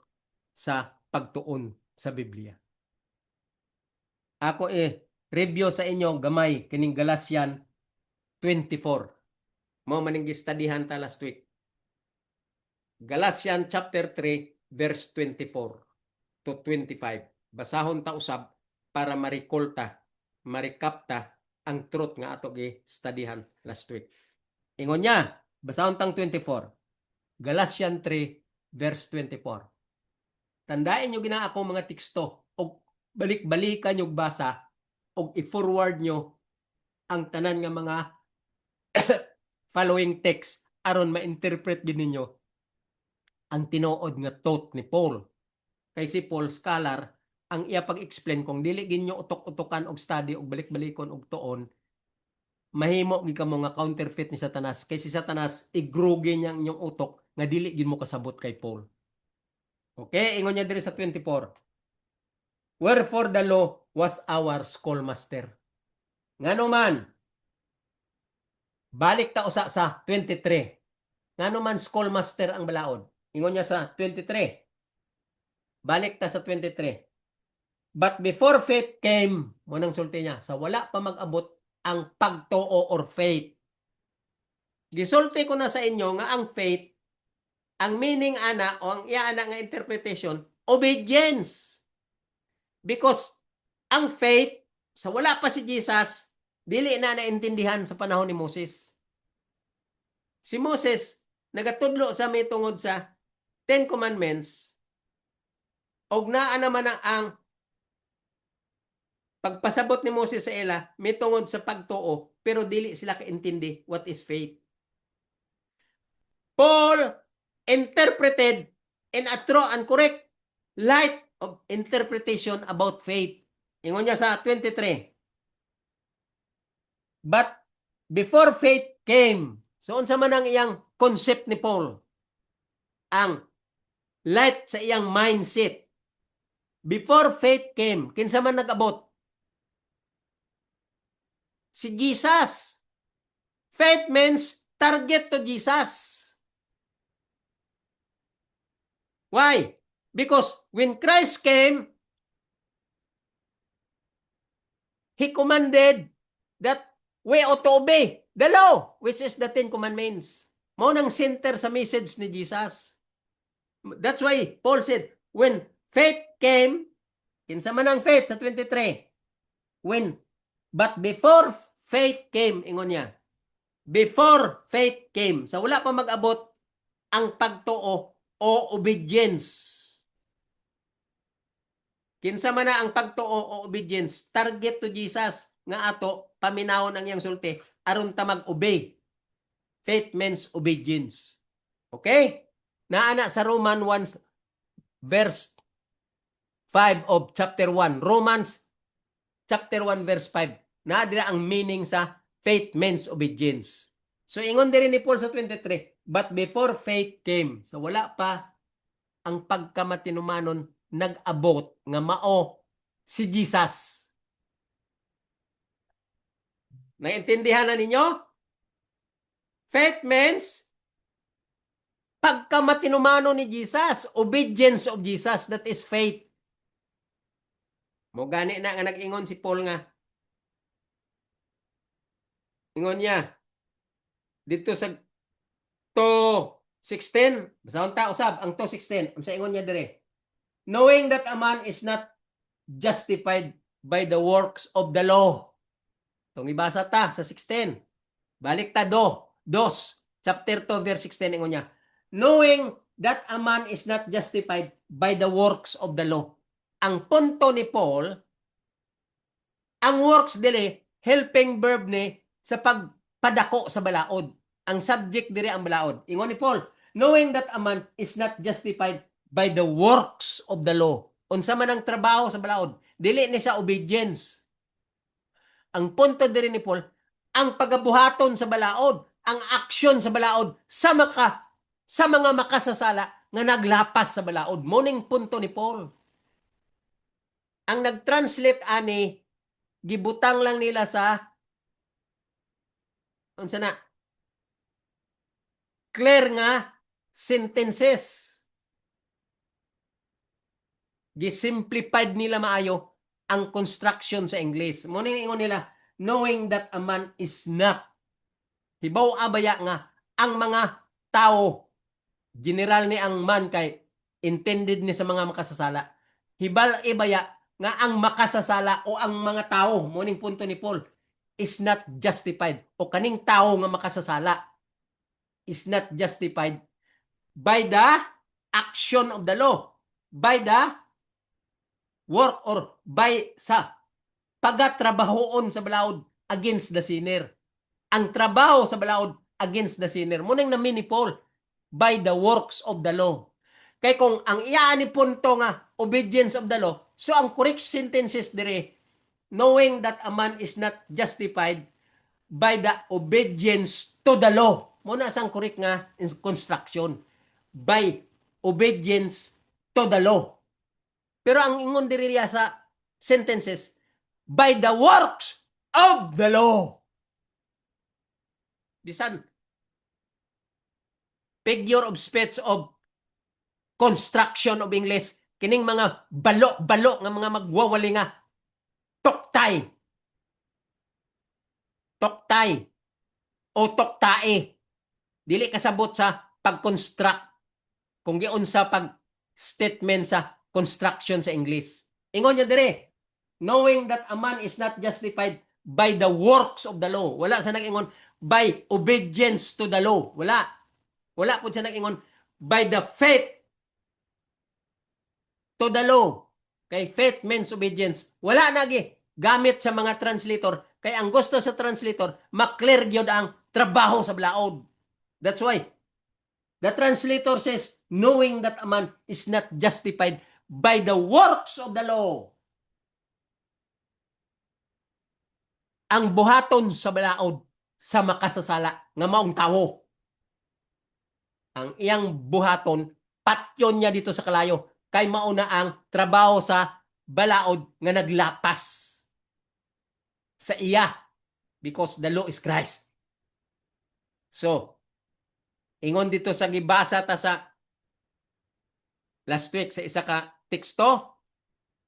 sa pagtuon sa Biblia. Ako review sa inyo gamay kining Galatian 24. Mo maning gistudihan ta last week. Galatian chapter 3 verse 24 to 25. Basahon ta usab para ma-recall ta, ma-recap ta ang truth nga ato gi-studihan last week. Ingon niya, basahon tang 24. Galatian 3 verse 24. Tandain nyo gina ako mga teksto o balik-balikan nyo basa o i-forward nyo ang tanan nga mga following text aron ma-interpret din ninyo ang tinuod nga thought ni Paul. Kay si Paul scholar, ang iya pag-explain kung dili ginyo utok-utokan og study og balik-balikon og tuon, mahimo gid kamo nga counterfeit ni Satanas. Kay si Satanas igrugi niya inyong utok nga dili gid mo kasabot kay Paul. Okay, ingon niya diri sa 24. Wherefore the law was our schoolmaster. Ngano man, balik ta usa sa 23. Ngano man schoolmaster ang balaod. Ingon niya sa 23. Balik ta sa 23. But before faith came, munang sulti niya, sa wala pa mag-abot ang pagtuo or faith. Gisulti ko na sa inyo nga ang faith, ang meaning ana o ang iya ana nga interpretation, obedience. Because ang faith, sa wala pa si Jesus, dili na naintindihan sa panahon ni Moses. Si Moses, nagatudlo sa may tungod sa 10 Commandments, og naa naman ang pagpasabot ni Moses sa ila, may tungod sa pagtuo, pero dili sila kaintindi what is faith. Paul interpreted in a true and correct light of interpretation about faith. Ingon niya sa 23. But before faith came, so unsa man ang iyang concept ni Paul, ang light sa iyang mindset. Before faith came, kinsa man nag-abot? si Jesus. Faith means target to Jesus. Why? Because when Christ came, He commanded that we ought to obey the law, which is the Ten Commandments. Mao nang center sa message ni Jesus. That's why Paul said, when faith came, kinsa man ang faith sa 23, but before faith came, ingon niya, before faith came, so wala pa mag-abot ang pagtuo o obedience. Kinsa man na ang pagtuo o obedience, target to Jesus nga ato paminawon ang iyang sulti aron ta mag-obey. Faith means obedience. Okay? Naana sa Roman 1 verse 5 of chapter 1. Romans chapter 1 verse 5. Naadira ang meaning sa faith means obedience. So ingon diri ni Paul sa 23, but before faith came, so wala pa ang pagkamatinumanon nag-abot nga mao si Jesus. Naintindihan na ninyo? Faith means pagkamatinumanon ni Jesus, obedience of Jesus, that is faith. Mo gani na nga nag-ingon si Paul nga. Ingon niya dito sa 2:16, basahon ta usab ang 2:16. Unsa ingon niya dire? Knowing that a man is not justified by the works of the law. Itong ibasa ta sa 16. Balik ta chapter 2 verse 16 ingon niya. Knowing that a man is not justified by the works of the law. Ang punto ni Paul, ang works dili helping verb ni sa pagpadako sa balaod. Ang subject diri ang balaod. Ingon ni Paul, knowing that a man is not justified by the works of the law. Unsa man ang trabaho sa balaod, dili ni sa obedience. Ang punto diri ni Paul, ang pagabuhaton sa balaod, ang aksyon sa balaod sa mga makasasala nga naglapas sa balaod. Moning punto ni Paul. Ang nag-translate ani gibutang lang nila sa unsa na clear nga sentences. Gisimplified nila maayo ang construction sa English. Moning ingon nila, knowing that a man is not. Hibaw abaya nga ang mga tao, general ni ang man kay intended ni sa mga makasasala. Hibal ibaya nga ang makasasala o ang mga tao, moning punto ni Paul, is not justified. O kaning tao nga makasasala is not justified by the action of the law, by the work or by sa pagatrabahoon sa balaod against the sinner. Ang trabaho sa balaod against the sinner. Munang namin ni Paul, by the works of the law. Kay kung ang iyaan ni punto nga obedience of the law, so ang correct sentences dire, knowing that a man is not justified by the obedience to the law. Muna sang correct nga construction. By obedience to the law. Pero ang ingon diri sa sentences, by the works of the law. Bisan figure of speech of construction of English, kining mga balo-balo nga mga magwawali nga toktay o toktae. Dili kasabot sa pag-construct kung giun sa pag-statement sa construction sa English. Ingon niya dire, knowing that a man is not justified by the works of the law. Wala sa nag-ingon by obedience to the law. Wala po siya nag-ingon by the faith to the law. Kay faith means obedience. Wala nagi gamit sa mga translator. Kay ang gusto sa translator, maklear gyud ang trabaho sa balaod. That's why the translator says, knowing that a man is not justified by the works of the law. Ang buhaton sa balaod sa makasasala nga maong tawo. Ang iyang buhaton, patyon niya dito sa kalayo, kay mauna ang trabaho sa balaod nga naglapas sa iya. because the law is Christ. So, ingon dito sa gibasa ta sa last week sa isa ka teksto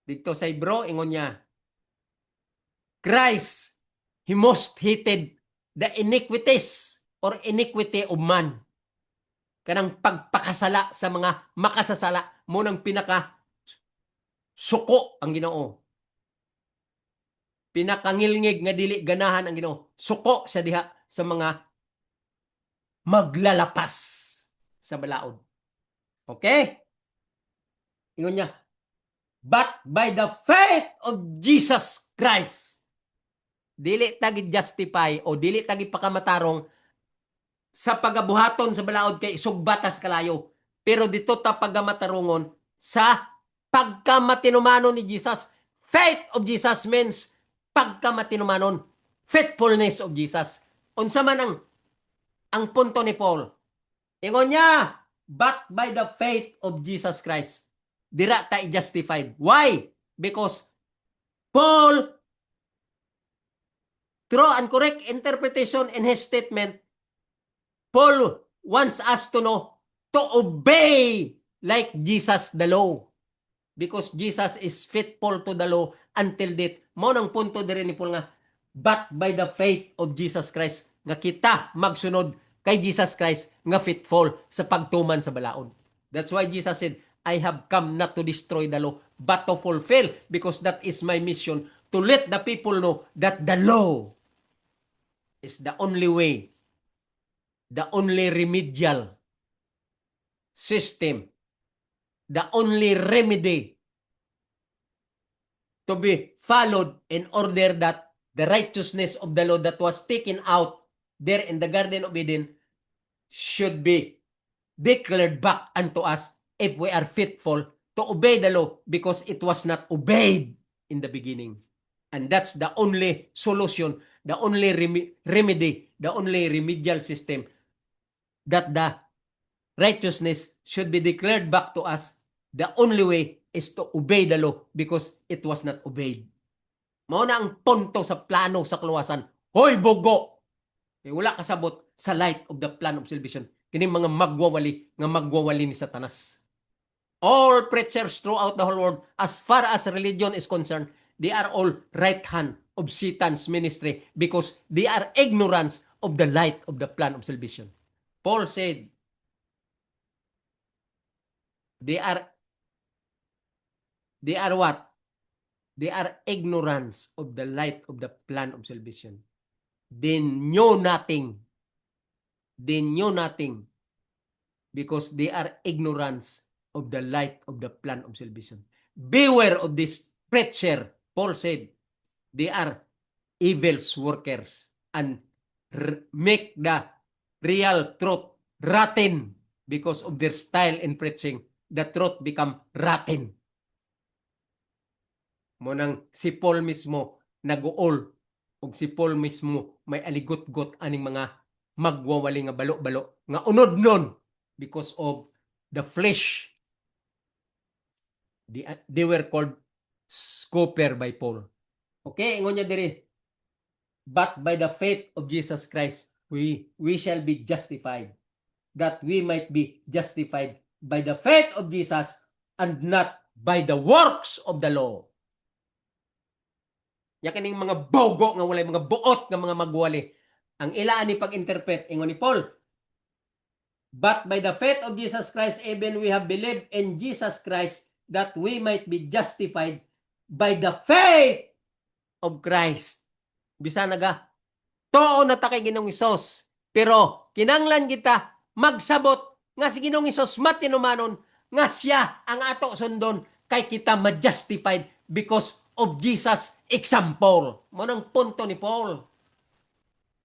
dito sa Hebrew, ingon niya, Christ, He most hated the iniquities or iniquity of man. Kanang pagpakasala sa mga makasasala mo ng pinaka suko ang Ginoo. Pinakangilngig nga dili ganahan ang Ginoo. Suko sa diha sa mga maglalapas sa balaod. Okay? Ingon niya, but by the faith of Jesus Christ, dili tagi justify o dili tagi pakamatarong sa pagabuhaton sa balaod kay sugbatas kalayo. Pero dito ta pagamatarungon sa pagkamatinumanon ni Jesus. Faith of Jesus means pagkamatinumanon. Faithfulness of Jesus. Unsa man ang punto ni Paul. Ingon niya, but by the faith of Jesus Christ, dira ta i-justified. Why? Because Paul, through and correct interpretation in his statement, Paul wants us to know to obey like Jesus the law. Because Jesus is faithful to the law until death. Mao nang punto diri ni Paul nga, but by the faith of Jesus Christ, nga kita magsunod kay Jesus Christ nga faithful sa pagtuman sa balaod. That's why Jesus said, I have come not to destroy the law, but to fulfill, because that is my mission, to let the people know that the law is the only way, the only remedial system, the only remedy to be followed in order that the righteousness of the law that was taken out there in the Garden of Eden should be declared back unto us if we are faithful to obey the law, because it was not obeyed in the beginning. And that's the only solution, the only remedy, the only remedial system that the righteousness should be declared back to us. The only way is to obey the law because it was not obeyed. Mao na ang punto sa plano sa kaluwasan. Hoy bugo! Wala kasabot sa light of the plan of salvation. Kini mga magwawali ni Satanas. All preachers throughout the whole world, as far as religion is concerned, they are all right hand of Satan's ministry because they are ignorant of the light of the plan of salvation. Paul said, they are what? They are ignorance of the light of the plan of salvation. They know nothing. They know nothing because they are ignorance of the light of the plan of salvation. Beware of this preacher. Paul said, they are evil's workers and make the real truth rotten because of their style in preaching. The truth become rotten. Munang si Paul mismo nag-uol ug si Paul mismo may aligot-got aning mga magwawali nga balo-balo nga unod nun because of the flesh. They were called scoffer by Paul. Okay, ingon niya diri, but by the faith of Jesus Christ we shall be justified, that we might be justified by the faith of Jesus and not by the works of the law. Yakining mga bogo nga walay mga buot nga mga magwali. Ang ilaan ni pag-interpret ingon ni Paul, but by the faith of Jesus Christ even we have believed in Jesus Christ that we might be justified by the faith of Christ. Bisa naga tuo na ta kay Ginoong Hesus, pero kinanglan kita magsabot nga si Ginoong Hesus matinumanon nga siya ang ato sundon kay kita ma-justified because of Jesus' example. Manang punto ni Paul.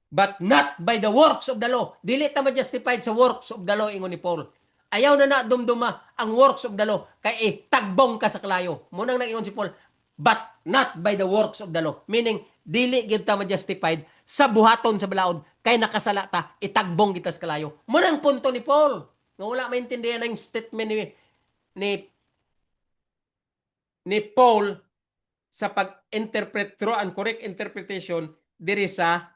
But not by the works of the law. Dili ta ma-justified sa works of the law, ingon ni Paul. Ayaw na dumduma ang works of the law kay tagbong ka sa kalayo. Munang nag-ingon si Paul, but not by the works of the law. Meaning, dili gyud ta ma-justified sa buhaton sa balaod kay nakasala ta, itagbong kita sa kalayo. Munang punto ni Paul. Nga wala maintindihan ang statement ni Paul sa pag-interpret through and correct interpretation diri sa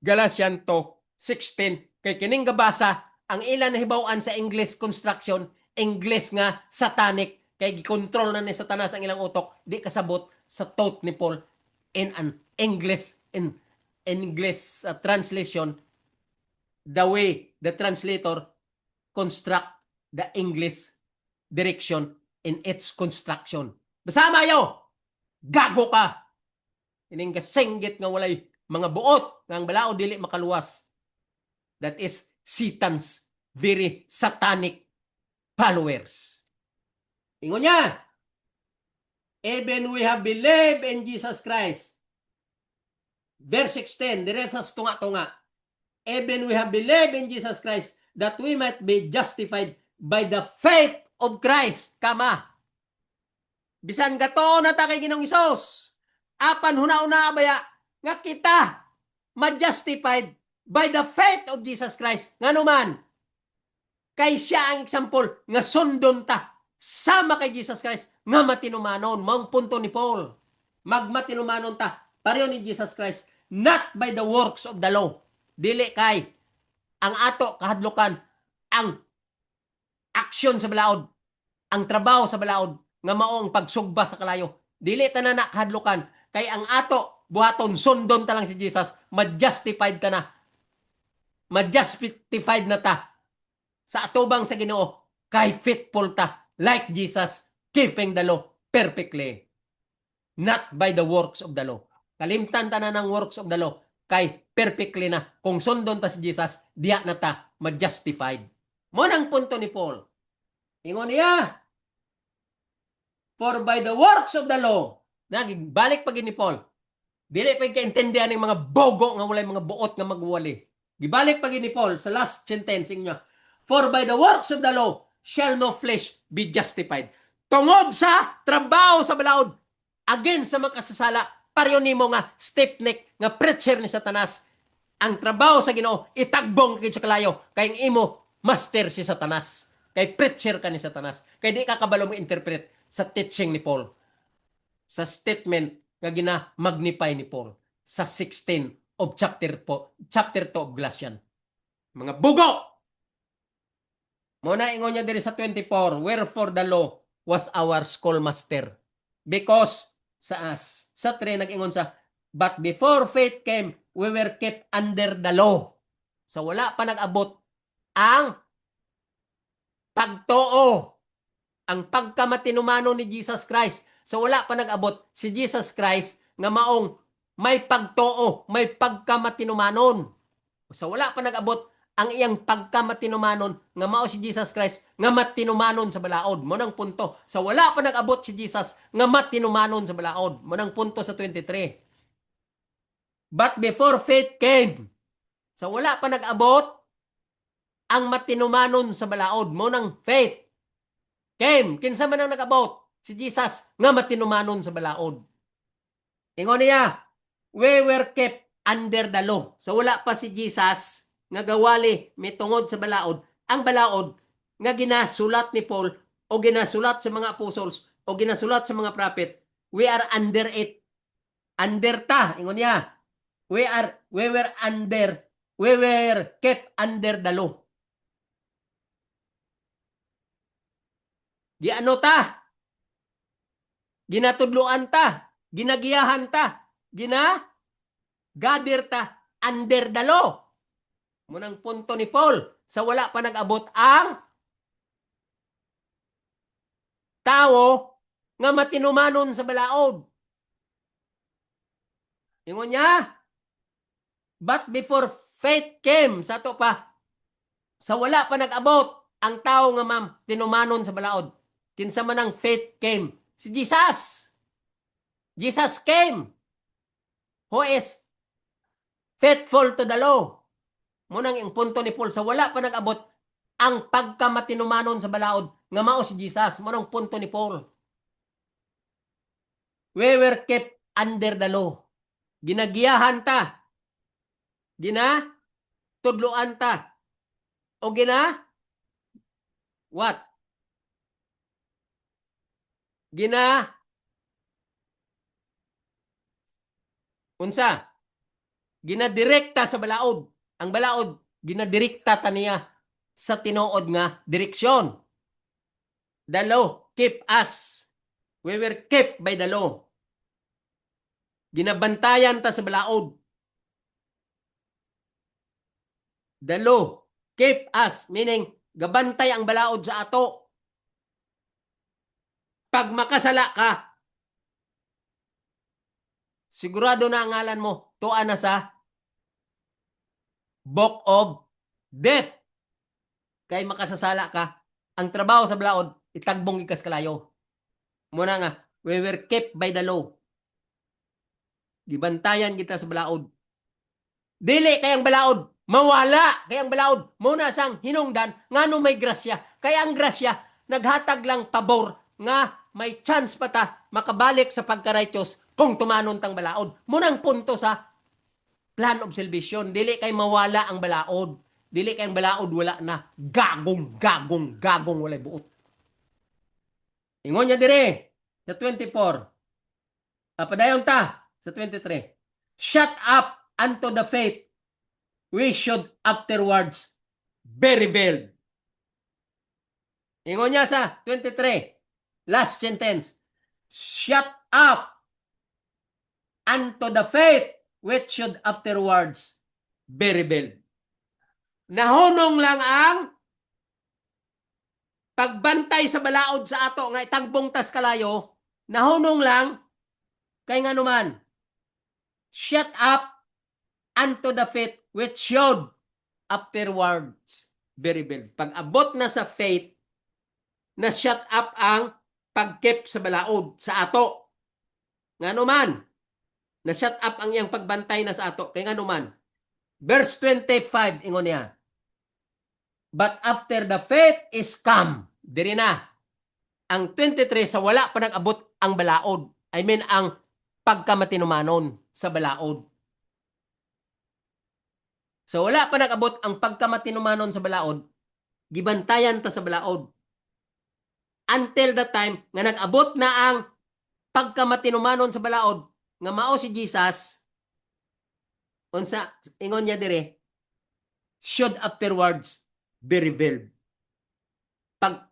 Galatians 2:16. Kay kining gabasa ang ilan nahibaw-an sa English construction, English nga satanic, kay gikontrol na ni Satanas ang ilang utok, di kasabot sa thought ni Paul in an English translation, the way the translator construct the English direction in its construction. Basama yo! Gago ka! Ining kasenggit nga walay mga buot nga ang balao dili makaluwas. That is Satan's very satanic followers. Ingon niya, even we have believed in Jesus Christ. Verse 16, diretsas tunga-tunga. Even we have believed in Jesus Christ that we might be justified by the faith of Christ. Kama. Bisan gato na ta kay Ginoong Hesus. Apan huna-una baya nga kita ma-justified by the faith of Jesus Christ. Ngano man, kay siya ang example nga sundon ta sama kay Jesus Christ nga matinumanon. Maong punto ni Paul. Magmatinumanon ta pareho ni Jesus Christ, not by the works of the law. Dili kay ang ato kahadlukan, ang aksyon sa balaod, ang trabaho sa balaod, nga maong pagsugba sa kalayo. Dili ta na kahadlukan, kay ang ato buhaton sundon ta lang si Jesus, ma-justified ta na. Ma-justified na ta sa atubang sa Ginoo, kay faithful ta like Jesus, keeping the law perfectly, not by the works of the law. Kalimtan ta na ng works of the law, kay perfectly na. Kung sundon ta si Jesus, diya na ta ma-justified. Mo nang punto ni Paul. Ingon niya, for by the works of the law, balik pag ni Paul, dili pa kaintindihan ng mga bogo nga walay mga buot nga magwali. Gibalik pag ni Paul sa last sentence niya, for by the works of the law shall no flesh be justified. Tungod sa trabaho sa balaod, against sa makasasala, pareho nimo nga stiff-neck nga preacher ni Satanas, ang trabaho sa Ginoo itagbong kay sa kalayo, kay imo master si Satanas, kay preacher ka ni Satanas, kay di ka kabalo mo interpret sa teaching ni Paul, sa statement nga gina-magnify ni Paul sa 16 of chapter 2 of Galatians. Mga bugo! Muna ingon niya diri sa 24, wherefore the law was our schoolmaster, because sa 3 nag-ingon sa, but before faith came, we were kept under the law. So wala pa nag-abot ang pagtuo, ang pagkamatinumano ni Jesus Christ. So wala pa nag-abot si Jesus Christ nga maong may pagtuo, may pagkamatinumanon. So wala pa nag-abot ang iyang pagkamatinumanon nga mao si Jesus Christ nga matinumanon sa balaod. Mo nang punto. So wala pa nag-abot si Jesus nga matinumanon sa balaod. Mo nang punto sa 23. But before faith came, so wala pa nag-abot ang matinumanon sa balaod. Mo nang faith came. Kinsa man ang nag-abot? Si Jesus nga matinumanon sa balaod. Ingon niya, we were kept under the law. So wala pa si Jesus nga gawali may tungod sa balaod. Ang balaod nga ginasulat ni Paul o ginasulat sa mga apostles o ginasulat sa mga prophet, we are under it. Under ta, ingon niya. We were kept under the law. Di ano ta? Ginatudluan ta, ginagiyahan ta, gather ta under the law. Munang punto ni Paul, sa wala pa nag-abot ang tao nga matinumanon sa balaod. Ingon niya, but before faith came, sa to pa, sa wala pa nag-abot ang tao nga tinumanon sa balaod. Kinsa man ang faith came? Si Jesus. Jesus came, who is faithful to the law. Munang ang punto ni Paul, sa wala pa nag-abot ang pagkamatinumanon sa balaod nga mao si Jesus. Munang punto ni Paul. We were kept under the law. Ginagiyahan ta. Tudluan ta. O what? Unsa? ginadirekta sa balaod. Ang balaod, ginadirekta ta niya sa tinuod nga direksyon. The law keep us. We were kept by the law. Ginabantayan ta sa balaod. The law keep us, meaning gabantay ang balaod sa ato. Pag makasala ka, sigurado na ang ngalan mo, tuwa na sa book of death. Kay makasasala ka, ang trabaho sa balaod, itagbong ikas kalayo. Muna nga, we were kept by the law. Gibantayan kita sa balaod. Dili kayang balaod, mawala kayang balaod. Muna sang hinungdan, nga no may grasya. Kaya ang grasya, naghatag lang pabor, nga may chance pa ta makabalik sa pagka-righteous kung tumanon tang balaod. Munang punto sa plan of salvation. Dili kay mawala ang balaod. Dili kay ang balaod wala na. Gagong, walay buot. Ingon niya dire sa 24. Padayon ta sa 23. Shut up unto the faith we should afterwards be revealed. Ingon niya sa 23. Last sentence. Shut up unto the faith which should afterwards be revealed. Nahunong lang ang pagbantay sa balaod sa ato nga itagbong tas kalayo, nahunong lang kay nga naman. Shut up unto the faith which should afterwards be revealed. Pag abot na sa faith, na shut up ang pagkip sa balaod sa ato. Nga naman, na shut up ang iyang pagbantay na sa ato. Kay nga naman, verse 25, ingon niya, but after the faith is come, diri na, ang 23 sa wala pa nag-abot ang balaod. I mean, ang pagkamatinumanon sa balaod. So, wala pa nag-abot ang pagkamatinumanon sa balaod, gibantayan ta sa balaod. Until the time nga nag-abot na ang pagkamatinumanon sa balaod, nga mao si Jesus, unsa, ingon niya dire, should afterwards be revealed. Pag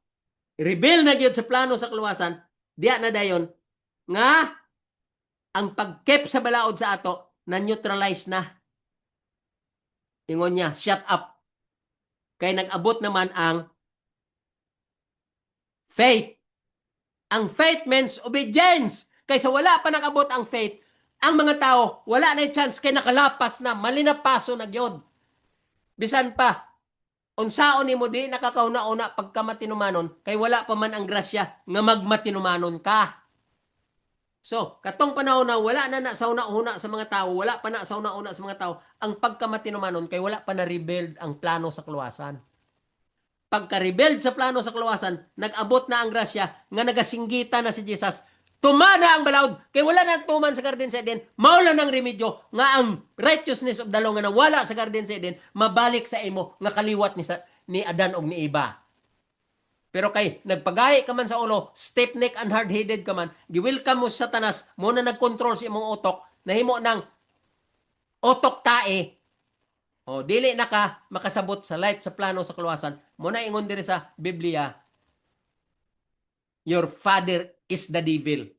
reveal na gyud sa plano sa kaluwasan, diya na dayon nga ang pagkep sa balaod sa ato na neutralize na. Ingon niya, shut up. Kay nag-abot naman ang faith. Ang faith means obedience. Kaysa wala pa nag-abot ang faith, ang mga tao wala na chance kay nakalapas na, malinapaso na gyud. Bisan pa unsaon nimo di nakakauna-una pagka matinumanon kay wala pa man ang grasya nga magmatinumanon ka. So, katong panahon na wala na sa una-una sa mga tao, wala pa na sa una-una sa mga tao, ang pagkamatinumanon kay wala pa na rebuild ang plano sa kaluwasan. Pagka-rebuild sa plano sa kaluwasan, nag-abot na ang grasya nga nagasinggita na si Jesus. Tumana ang balaod kay wala na tuman sa Garden sa Eden, maula ng remedyo nga ang righteousness of the law nga nawala sa Garden sa Eden mabalik sa imo nga kaliwat ni Adan og ni Eva. Pero kay nagpagahi ka man sa ulo, stiff-neck and hard-headed ka man, giwelcome mo sa Satanas, mo na nag-control sa imong utok, nahimo ng utok tae. O dili na ka makasabot sa light sa plano sa kaluwasan. Mo na ingon diri sa Biblia, your father is the devil.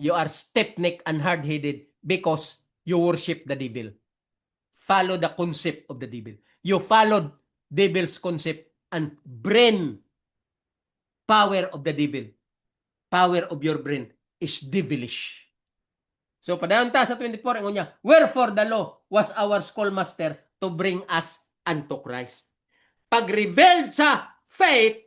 You are stiff-necked and hard-headed because you worship the devil. Follow the concept of the devil. You followed devil's concept and brain power of the devil. Power of your brain is devilish. So, padayon ta sa 24, ingon niya, wherefore the law was our schoolmaster to bring us unto Christ. Pag-revealed sa faith,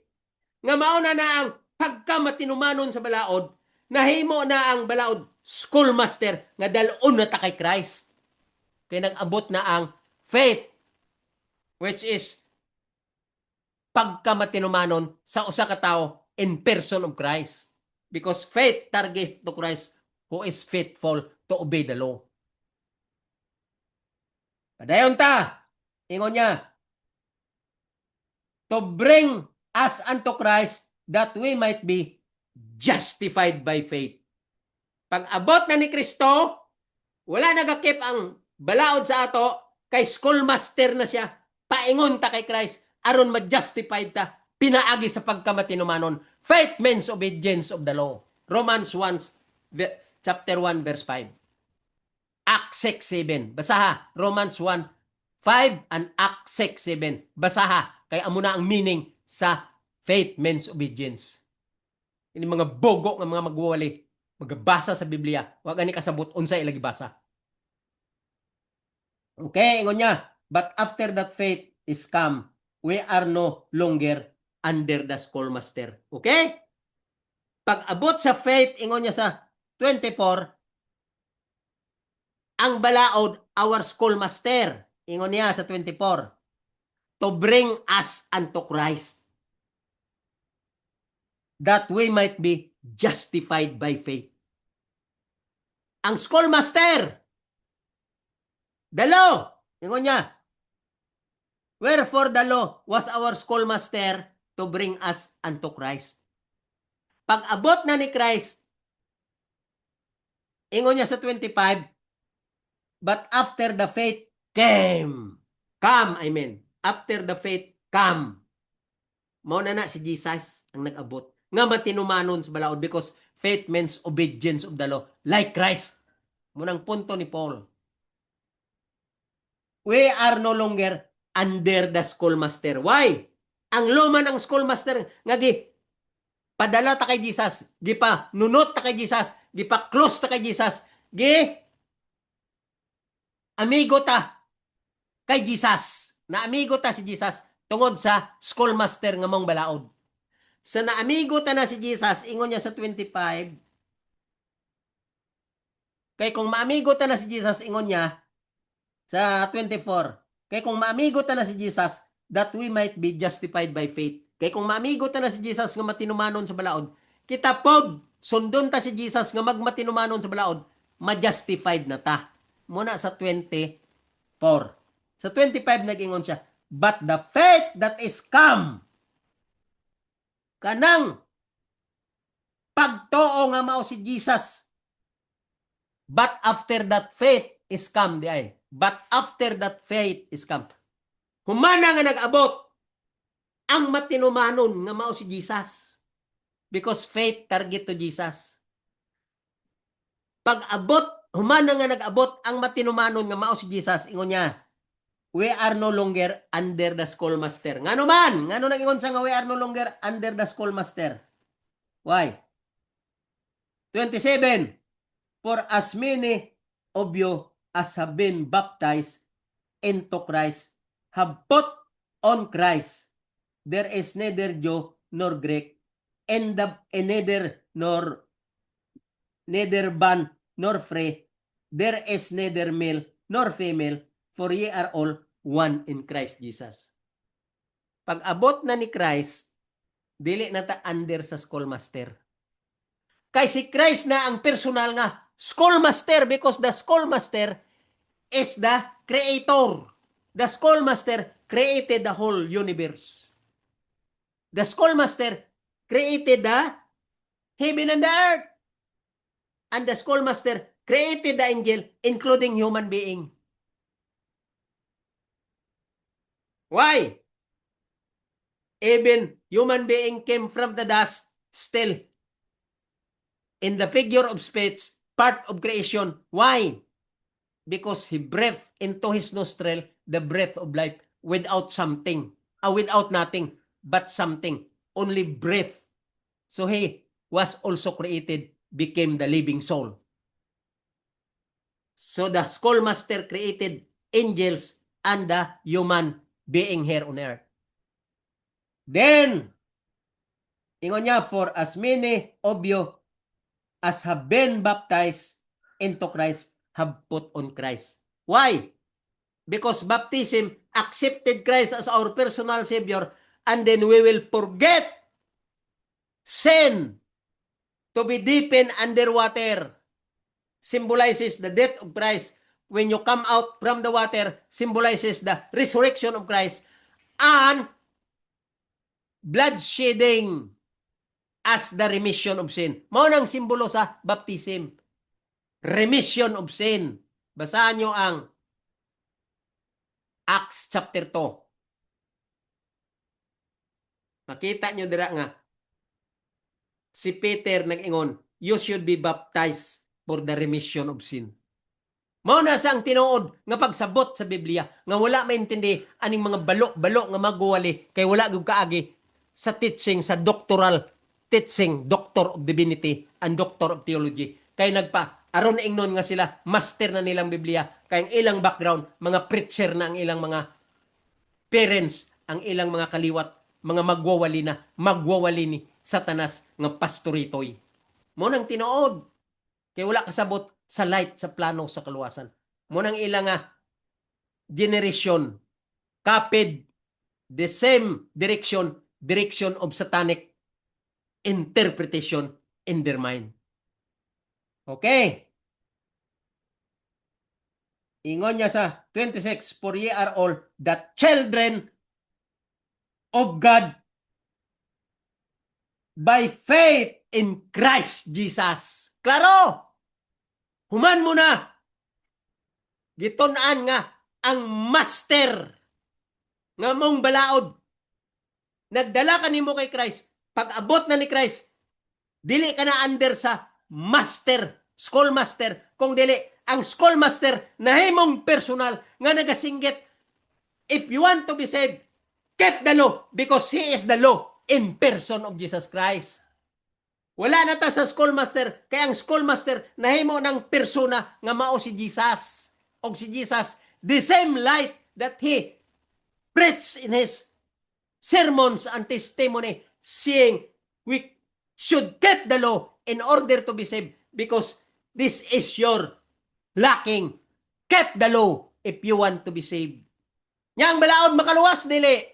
nga mauna na ang pagkamatinumanon sa balaod, nahimo na ang balaod schoolmaster nga dalon na ta kay Christ. Kaya nag-abot na ang faith, which is pagkamatinumanon sa usa ka tawo in person of Christ. Because faith targets to Christ who is faithful to obey the law. Padayon ta, ingon niya, to bring us unto Christ that we might be justified by faith. Pag abot na ni Kristo, Wala nagakip ang balaod sa ato, kay schoolmaster na siya. Paingon ta kay Christ, aron ma-justified ta, pinaagi sa pagkamatinumanon. Faith means obedience of the law. Romans 1, chapter 1, verse 5. Acts 6:7. Basaha. Romans 1:5 and Acts 6:7. Basaha. Kaya amo na ang meaning sa faith means obedience. Ini mga bogo nga mga magwawali. Magbasa sa Biblia. Wag ani kasabot unsay ilagi basa. Okay, ingon niya. But after that faith is come, we are no longer under the schoolmaster. Okay? Pag abot sa faith, ingon niya sa 24, ang balaod, our schoolmaster, ingon niya sa 24, to bring us unto Christ, that we might be justified by faith. Ang schoolmaster, the law, ingon niya, wherefore the law was our schoolmaster to bring us unto Christ. Pag abot na ni Christ, ingon niya sa 25, but after the faith came. Come, I mean. After the faith, come. Mao na si Jesus ang nag-abot. Nga matinumanon sa balaod because faith means obedience of the law. Like Christ. Munang punto ni Paul. We are no longer under the schoolmaster. Why? Ang luman ng schoolmaster nga padala ta kay Jesus, gipa nunot ta kay Jesus, gipa close ta kay Jesus, amigo ta kay Jesus. Na amigo ta si Jesus tungod sa schoolmaster nga mong balaod. Sa naamigo ta na si Jesus, ingon niya sa 25, kay kung maamigo ta na si Jesus, ingon niya sa 24, kay kung maamigo ta na si Jesus, that we might be justified by faith. Kay kung maamigo ta na si Jesus nga matinumanon sa balaod, kita pod sundon ta si Jesus nga magmatinumanon sa balaod, ma-justified na ta. Muna sa 24. Sa 25 nag-ingon siya, but the faith that is come, kanang pagtuo nga mao si Jesus, but after that faith is come, di ay. But after that faith is come. Humana nga nag-abot ang matinumanon nga mao si Jesus. Because faith target to Jesus. Pag abot, humana nga nag-abot ang matinumanon nga mao si Jesus, ingon niya, we are no longer under the schoolmaster. Ngano man? Ngano nag-ingon sa nga we are no longer under the schoolmaster? Why? 27. For as many of you as have been baptized into Christ have put on Christ. There is neither Jew nor Greek, and neither bond nor free. There is neither male nor female, for ye are all one in Christ Jesus. Pag abot na ni Christ, dili na ta under sa schoolmaster. Kay si Christ na ang personal nga schoolmaster, because the schoolmaster is the creator. The schoolmaster created the whole universe. The schoolmaster created the heaven and the earth. And the schoolmaster created the angel, including human being. Why? Even human being came from the dust, still in the figure of speech, part of creation. Why? Because he breathed into his nostril the breath of life without something, without nothing, but something, only breath. So he was also created, became the living soul. So the schoolmaster created angels and the human being here on earth. Then, ingon niya, for as many of you as have been baptized into Christ have put on Christ. Why? Because baptism accepted Christ as our personal Savior, and then we will forget sin to be deepened underwater. Symbolizes the death of Christ. When you come out from the water, symbolizes the resurrection of Christ, and blood shedding as the remission of sin. Mao nang simbolo sa baptism. Remission of sin. Basahan nyo ang Acts chapter 2. Makita nyo dira nga, si Peter nag-ingon, you should be baptized for the remission of sin. Mao na sa ang tinuod nga pagsabot sa Biblia nga wala maintindi aning mga balo-balo nga magwali kay wala gyud kaagi sa teaching sa doctoral teaching, Doctor of Divinity and Doctor of Theology. Kay nagpa aron ingnon nga sila master na nilang Biblia kay ang ilang background mga preacher na ang ilang mga parents, ang ilang mga kaliwat, mga magwawali ni Satanas nga pastoritoy. Mo nang tinuod kay wala kasabot sa light sa plano sa kaluwasan. Mo nang ilang generation copied the same direction of satanic interpretation in their mind. Okay. Ingon niya sa 26, for ye are all the children of God by faith in Christ Jesus. Klaro! Human mo na. Gitunaan nga ang master nga mong balaod. Nagdala ka nimo kay Christ. Pag abot na ni Christ, dili ka na under sa master, schoolmaster. Kung dili, ang schoolmaster nahimong personal nga nagasinggit. If you want to be saved, keep the law because He is the law in person of Jesus Christ. Wala na ta sa schoolmaster, kaya ang schoolmaster nahimo ng persona nga mao si Jesus. O si Jesus, the same light that He preached in His sermons and testimony, saying we should keep the law in order to be saved because this is your lacking. Keep the law if you want to be saved. Yang balaod makaluwas dili.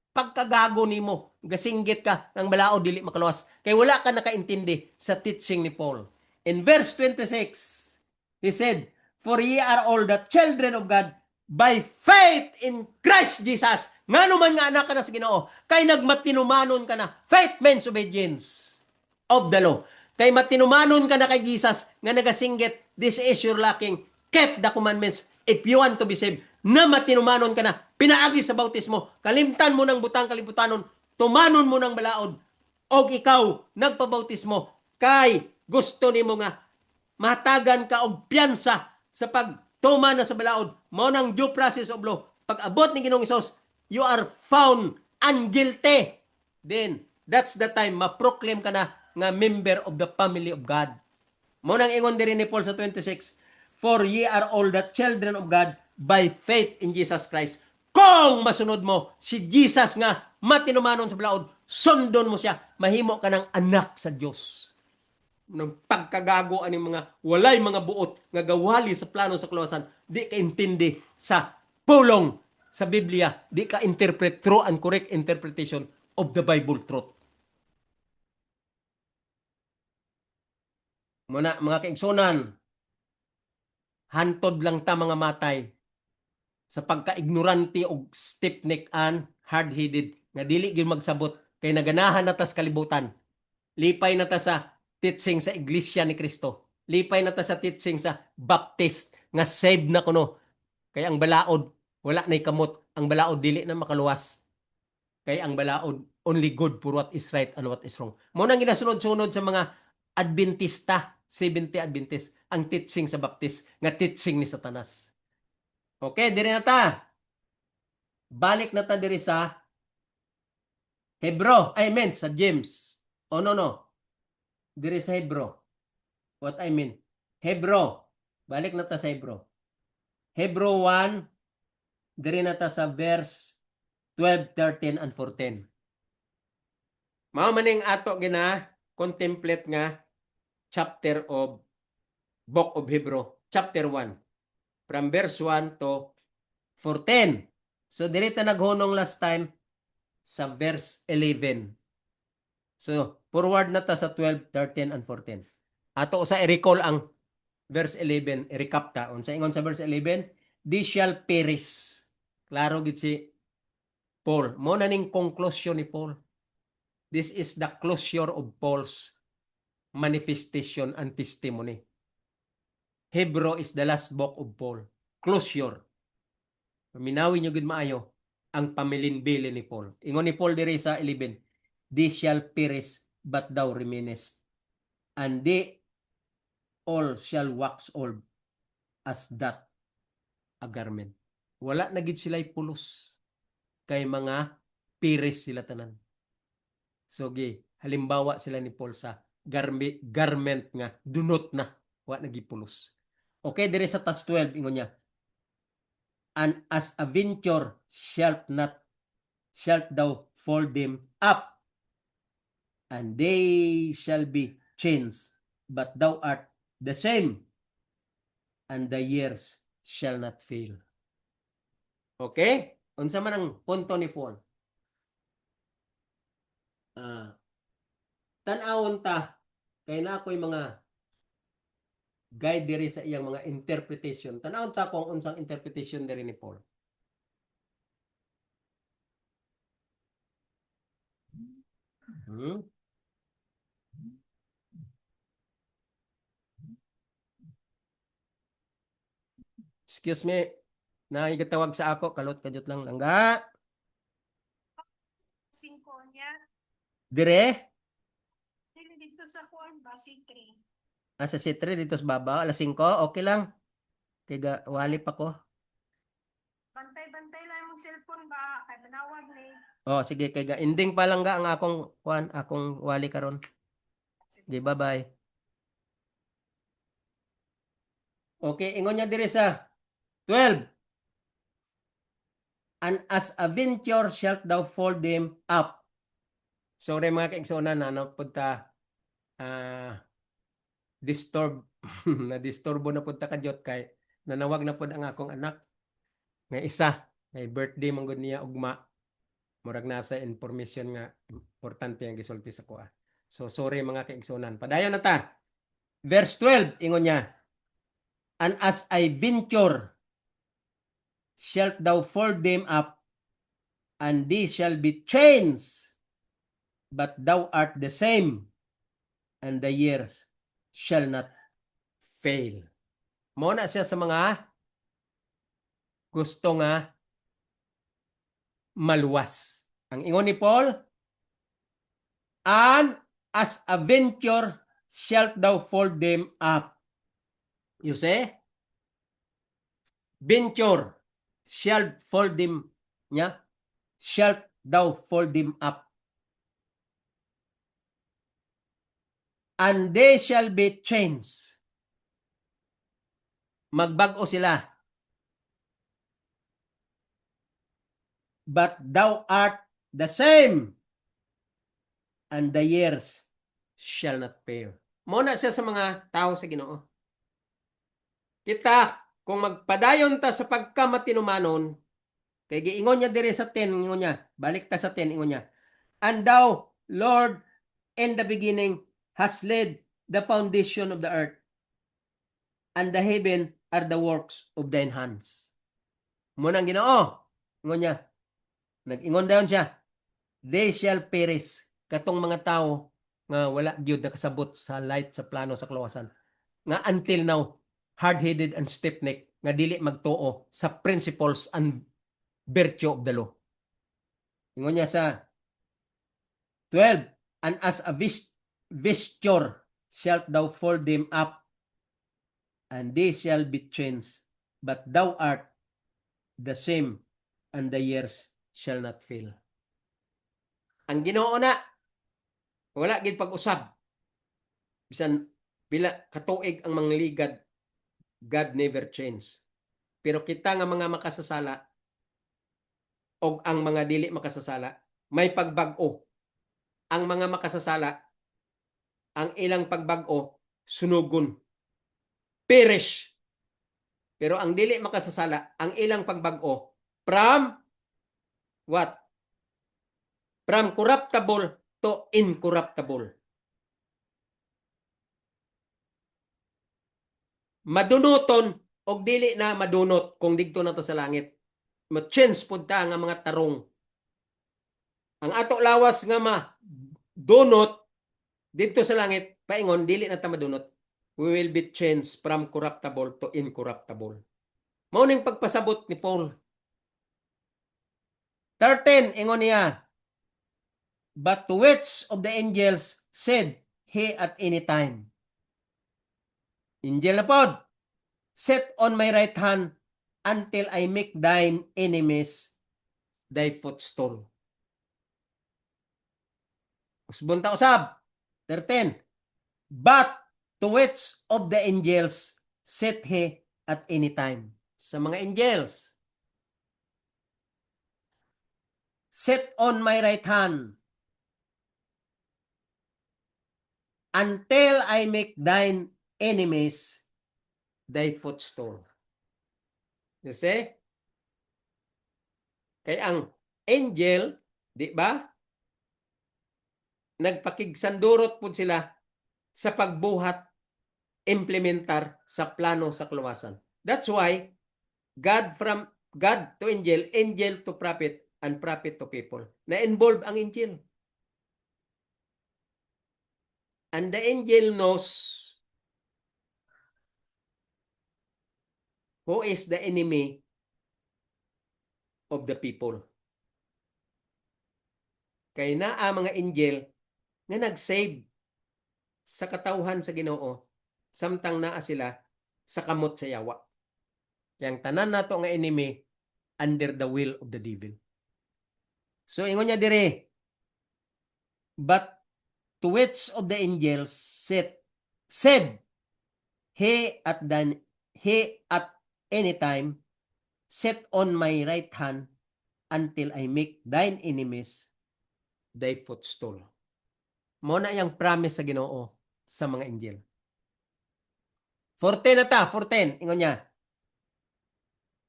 Pagkagago nimo, gasinggit ka ng balaod dili makaluwas. Kay wala ka nakaintindi sa teaching ni Paul. In verse 26, he said, for ye are all the children of God by faith in Christ Jesus. Nga naman nga anak ka na sa Ginoo, kay nagmatinumanon ka na. Faith means obedience of the law. Kay matinumanon ka na kay Jesus, nga nagasinggit, this is your lacking. Keep the commandments if you want to be saved. Na matinumanon ka na, pinaagi sa bautismo, kalimtan mo ng butang kalimputanon, tumanon mo ng balaod, o ikaw nagpabautismo, kay gusto nimo nga matagan ka og piyansa sa pagtuma na sa balaod, mao nang due process of law. Pag abot ni Ginoong Hesus, you are found unguilty. Then, that's the time ma-proclaim ka na nga member of the family of God. Mao nang ingon diri ni Paul sa 26, for ye are all the children of God by faith in Jesus Christ. Kung masunod mo si Jesus nga matinumanon sa balaod, sundon mo siya, mahimo ka ng anak sa Dios. Nang pagkagago ani mga walay mga buot nga gawali sa plano sa kaluwasan, di ka intindi sa pulong sa Biblia, di ka interpret true and correct interpretation of the Bible truth. Muna mga kaigsunan, hantod lang ta mga matay sa pagka-ignorante og stiff-necked, hard-headed nga dili gyud magsabot kay naganahan na ta sa kalibutan. Lipay na ta sa teaching sa Iglesia ni Cristo. Lipay na ta sa teaching sa Baptist nga saved na kuno. Kay ang balaod wala nay kamot, ang balaod dili na makaluwas. Kay ang balaod only good for what is right and what is wrong. Mo nang ginasunod-sunod sa mga Adventista, 70 Adventist, ang teaching sa Baptist nga teaching ni Satanas. Okay, diri na ta. Balik na ta diri sa Hebro. I mean, sa James. Oh, no. Diri sa Hebro. What I mean? Hebro. Balik na ta sa Hebro. Hebro 1. Diri na ta sa verse 12, 13, and 14. Mao maning ato gina contemplate nga chapter of Book of Hebrew. Chapter 1. From verse 1 to 14. So, dirita naghunong last time sa verse 11. So, forward na ta sa 12, 13, and 14. Ato sa i-recall ang verse 11, i-recap ta. Unsa ingon sa verse 11, they shall perish. Klaro gid si Paul. Mo na ning conclusion ni Paul. This is the closure of Paul's manifestation and testimony. Hebrew is the last book of Paul. Closure. Paminawin nyo gud maayo ang pamilinbili ni Paul. Ingon ni Paul diri sa 11, "They shall perish, but thou remainest, and they all shall wax old as that a garment." Wala na gid sila'y pulos kay mga piris sila tanan. So halimbawa sila ni Paul sa garment nga dunot na, wa nagipulos. Okay, dire sa tas 12 ingon niya, "And as a venture shalt thou fold them up, and they shall be changed, but thou art the same, and the years shall not fail." Okay? Unsa man ang punto ni Paul? Tan-awon ta kay na ako'y mga guide diri sa iyang mga interpretation. Tan-awon ta kung unsang interpretation diri ni Paul. Excuse me. Naigatawag sa ako, kalot kajot lang langga. 5 niya. Dire? Dito sa kuan ba, C3. Sa C3 dito sa baba, alas 5, okay lang. Kaya wali pa ko. Bantay-bantay lang yung cellphone ba, kay manawag ni. Oh, sige, kaya ending pa lang ga ang akong wali karon. Sige, bye-bye. Okay, ingon niya dire sa 12. "And as a venture shalt thou fold them up." Sorry mga kaigsunan na punta disturb na disturbo na punta kadyot kay nanawag na pud ang akong anak nga isa kay birthday man gud niya ugma, murag nasa information nga importante ang gisulti sa kuha. So sorry mga kaigsunan, padayon na ta. Verse 12 ingon niya, "And as I venture shalt thou fold them up, and they shall be changed, but thou art the same, and the years shall not fail." Mo na siya sa mga gusto nga maluwas. Ang ingon ni Paul, "And as a venture shalt thou fold them up." You see? Venture shall fold them, yeah? Shalt thou fold them up, and they shall be changed. Magbago sila. But thou art the same, and the years shall not fail. Muna siya sa mga tao sa Ginoo. Kita, kung magpadayon ta sa pagkamatinumanon, kay giingon niya dire sa 10, ingon niya, balik ta sa 10, ingon niya, "And thou, Lord, in the beginning has laid the foundation of the earth, and the heaven are the works of thine hands." Muna ang Ginoo, ingon niya, nag-ingon dayon siya, "They shall perish," katong mga tao nga wala gyud nakasabot sa light sa plano sa kaluwasan, nga until now hard-headed and stiff-necked, nga dili magtuo sa principles and virtue of the law. Ingon niya sa 12, "And as a vesture shalt thou fold them up, and they shall be changed, but thou art the same, and the years shall not fail." Ang Ginoo na wala gid pag-usab. Bisan pila katuig ang mangligad, God never change. Pero kita nga mga makasasala o ang mga dili makasasala, may pagbag-o. Ang mga makasasala, ang ilang pagbag-o, sunugon. Perish. Pero ang dili makasasala, ang ilang pagbag-o, from what? From corruptible to incorruptible. Madunoton o dili na madunot kung didto na to sa langit. Ma-change pud ta nga mga tarong. Ang ato lawas nga madunot didto sa langit, paingon dili na ta madunot. we will be changed from corruptible to incorruptible. Mao ning pagpasabot ni Paul. 13, ingon niya, but to which of the angels said he at any time, angel na pod, set on my right hand until I make thine enemies thy footstool. Usbunta usab. 13. But to which of the angels set he at any time? Sa mga angels, set on my right hand until I make thine enemies thy footstool. You see? Kaya ang angel, di ba? Nagpakigsandurot po sila sa pagbuhat, implementar sa plano sa kaluwasan. That's why God from God to angel, angel to prophet, and prophet to people. Na-involve ang angel. And the angel knows who is the enemy of the people. Kaya na ang mga angel nga nag-save sa katawhan sa Ginoo samtang naa sila sa kamot sa yawa. Yang tanan nato nga enemy under the will of the devil. So ingon niya dire, but to which of the angels said he at any time set on my right hand until I make thine enemies thy footstool. Mo na yang promise sa Ginoo sa mga angel. 14 na ta, 14. Ingon niya,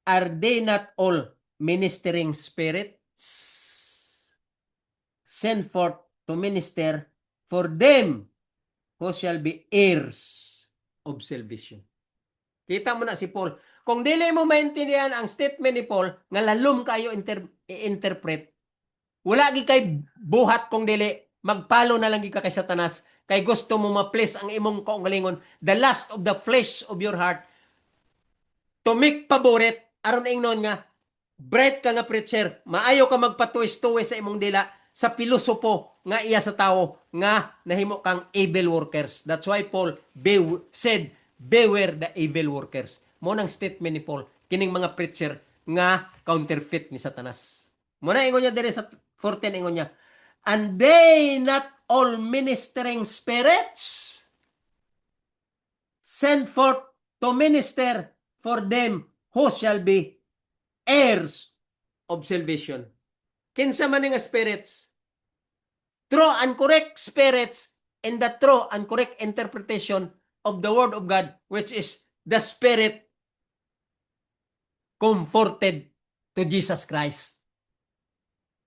are they not all ministering spirits sent forth to minister for them who shall be heirs of salvation? Kita mo na si Paul. Kung dili mo maintindihan ang statement ni Paul, nga lalom kayo interpret, wala gi kay buhat kung dili magpalo na lang gi ka kay Satanas, kay gusto mo ma-please ang imong kaugalingon, the lust of the flesh of your heart, to make paborit, aron ingnon nga, bright ka nga preacher, maayo ka magpatuwis-tuwis sa imong dila, sa pilosopo nga iya sa tao, nga nahimo kang evil workers. That's why Paul said, beware the evil workers. Mo nang statement ni Paul, kining mga preacher nga counterfeit ni Satanas. Mo na ingon niya dire sa 14, ingon niya, and they not all ministering spirits sent forth to minister for them who shall be heirs of salvation. Kinsa man nga spirits, true and correct spirits, and the true and correct interpretation of the word of God, which is the spirit comforted to Jesus Christ.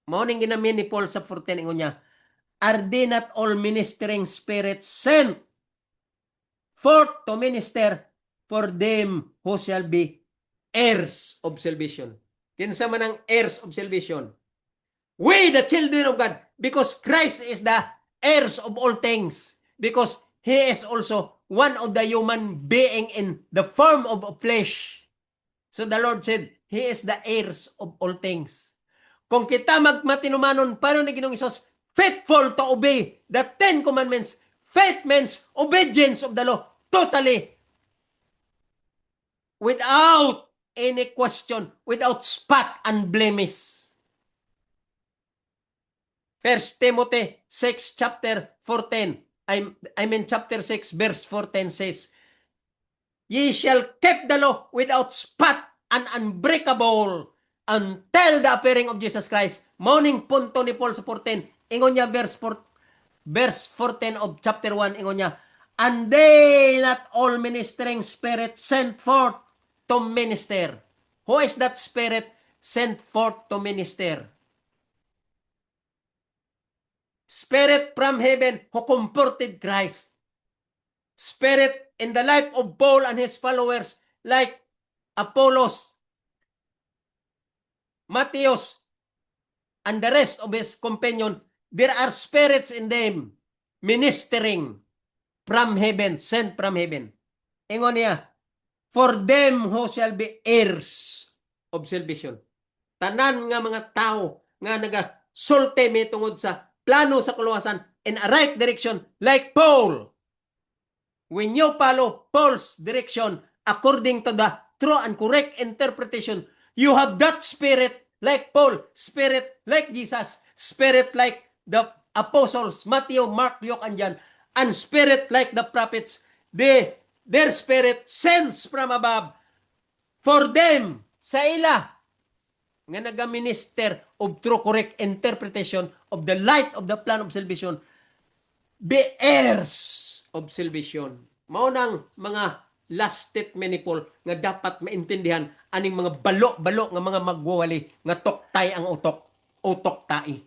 Mao ning ginamin ni Paul sa 14, ingon niya, are they not all ministering spirits sent forth to minister for them who shall be heirs of salvation? Kinsa man ang heirs of salvation? We, the children of God, because Christ is the heirs of all things, because He is also one of the human being in the form of flesh. So the Lord said, He is the heirs of all things. Kung kita magmatinumanon, paano ni Ginoong Isos, faithful to obey the 10 commandments. Faith means obedience of the law, totally. Without any question, without spot and blemish. 1 Timothy 6 chapter 14, I mean chapter 6 verse 14 says, ye shall keep the law without spot and unbreakable until the appearing of Jesus Christ. Morning punto ni Paul sa 14. Ingon niya verse 14 of chapter 1, ingon niya, and they not all ministering spirit sent forth to minister. Who is that spirit sent forth to minister? Spirit from heaven who comforted Christ. Spirit in the life of Paul and his followers like Apollos, Matthias, and the rest of his companion. There are spirits in them ministering from heaven, sent from heaven. Ingon niya, for them who shall be heirs of salvation. Tanan nga mga tao nga nagasulti may tungod sa plano sa kaluwasan in a right direction like Paul. When you follow Paul's direction according to the true and correct interpretation, you have that spirit like Paul, spirit like Jesus, spirit like the apostles, Matthew, Mark, Luke, and John, and spirit like the prophets. Their spirit sends from above for them, sa ila, nga nagaminister of true correct interpretation of the light of the plan of salvation, be heirs of salvation. Mao nang mga last statement ni Paul nga dapat maintindihan aning mga balo-balo nga mga magwawali nga toktay ang utok tai.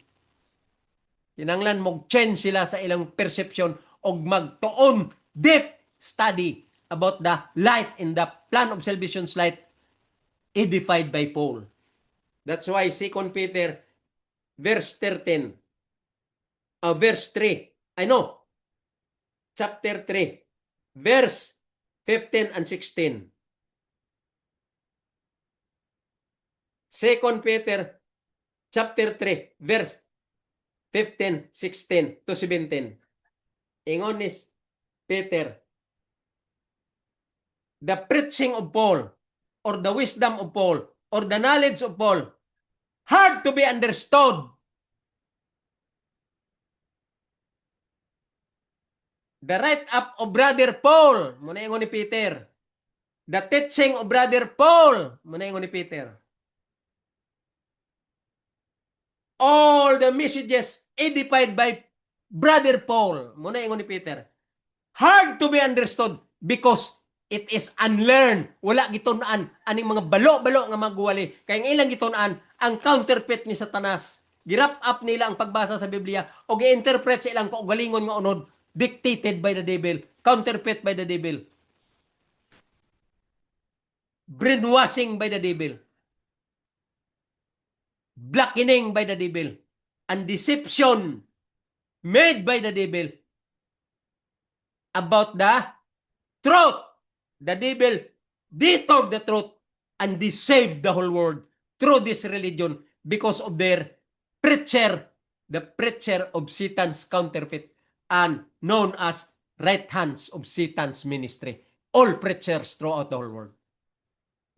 Kinanglan mo change sila sa ilang perception og magtuon deep study about the light in the plan of salvation's light edified by Paul. That's why 2 Peter verse 13, verse 3, chapter 3, verse 15 and 16. 2 Peter chapter 3, verse 15, 16 to 17. Ingon ni Peter, the preaching of Paul, or the wisdom of Paul, or the knowledge of Paul, hard to be understood. The write-up of Brother Paul, muna ingon ni Peter. The teaching of Brother Paul, muna ingon ni Peter. All the messages edified by Brother Paul, muna ingon ni Peter. Hard to be understood because it is unlearned. Wala gitunaan aning mga balo-balo nga magwali. Kaya ang ilang gitunaan ang counterfeit ni Satanas. Girap up nila ang pagbasa sa Biblia o gi-interpret sa ilang kaugalingon nga unod, dictated by the devil, counterfeit by the devil, brainwashing by the devil, blackening by the devil, and deception made by the devil about the truth. The devil detoured the truth and deceived the whole world through this religion because of their preacher, the preacher of Satan's counterfeit, and known as right hands of Satan's ministry. All preachers throughout the whole world.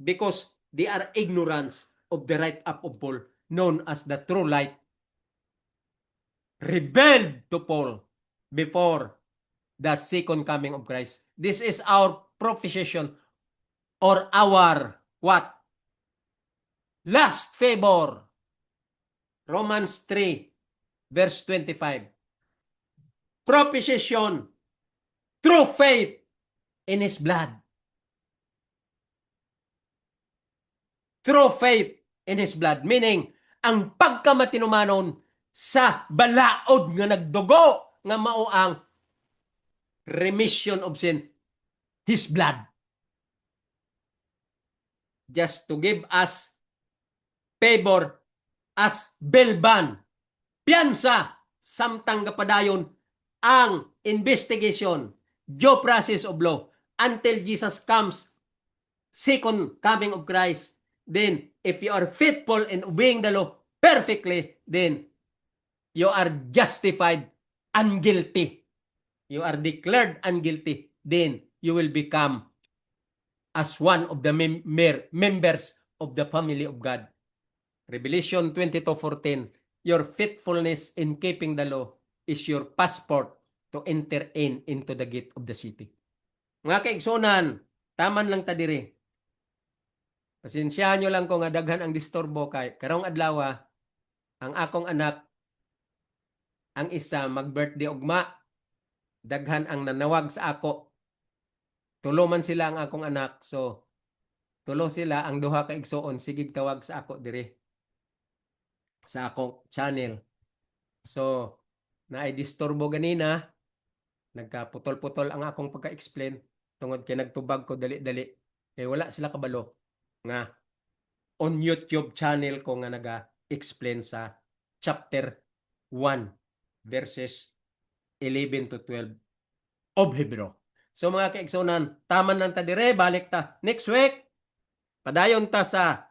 Because they are ignorance of the right up of Paul, known as the true light, rebelled to Paul before the second coming of Christ. This is our profession or our what? Last favor. Romans 3 verse 25. Propitiation through faith in His blood. Through faith in His blood. Meaning, ang pagkamatinumanon sa balaod nga nagdugo nga mao ang remission of sin, His blood. Just to give us favor as belban, piyansa, samtang kapadayon ang investigation, due process of law, until Jesus comes, second coming of Christ. Then, if you are faithful in obeying the law perfectly, then you are justified unguilty. You are declared unguilty. Then, you will become as one of the members of the family of God. Revelation 22:14, your faithfulness in keeping the law is your passport to enter into the gate of the city. Mga kaigsunan, taman lang ta diri. Pasensyahan nyo lang ko nga daghan ang disturbo kay karong adlaw ang akong anak, ang isa mag-birthday ugma, daghan ang nanawag sa ako. Tulo man sila ang akong anak, so tulo sila ang duha ka igsuon sige tawag sa ako diri sa akong channel. So naay-disturbo ganina, nagkaputol-putol ang akong pagka-explain tungod kay nagtubag ko dali-dali. Kay wala sila kabalo nga on YouTube channel ko nga naga-explain sa chapter 1 verses 11 to 12 of Hebrew. So mga kaigsunan, taman lang ta dire, balik ta next week. Padayon ta sa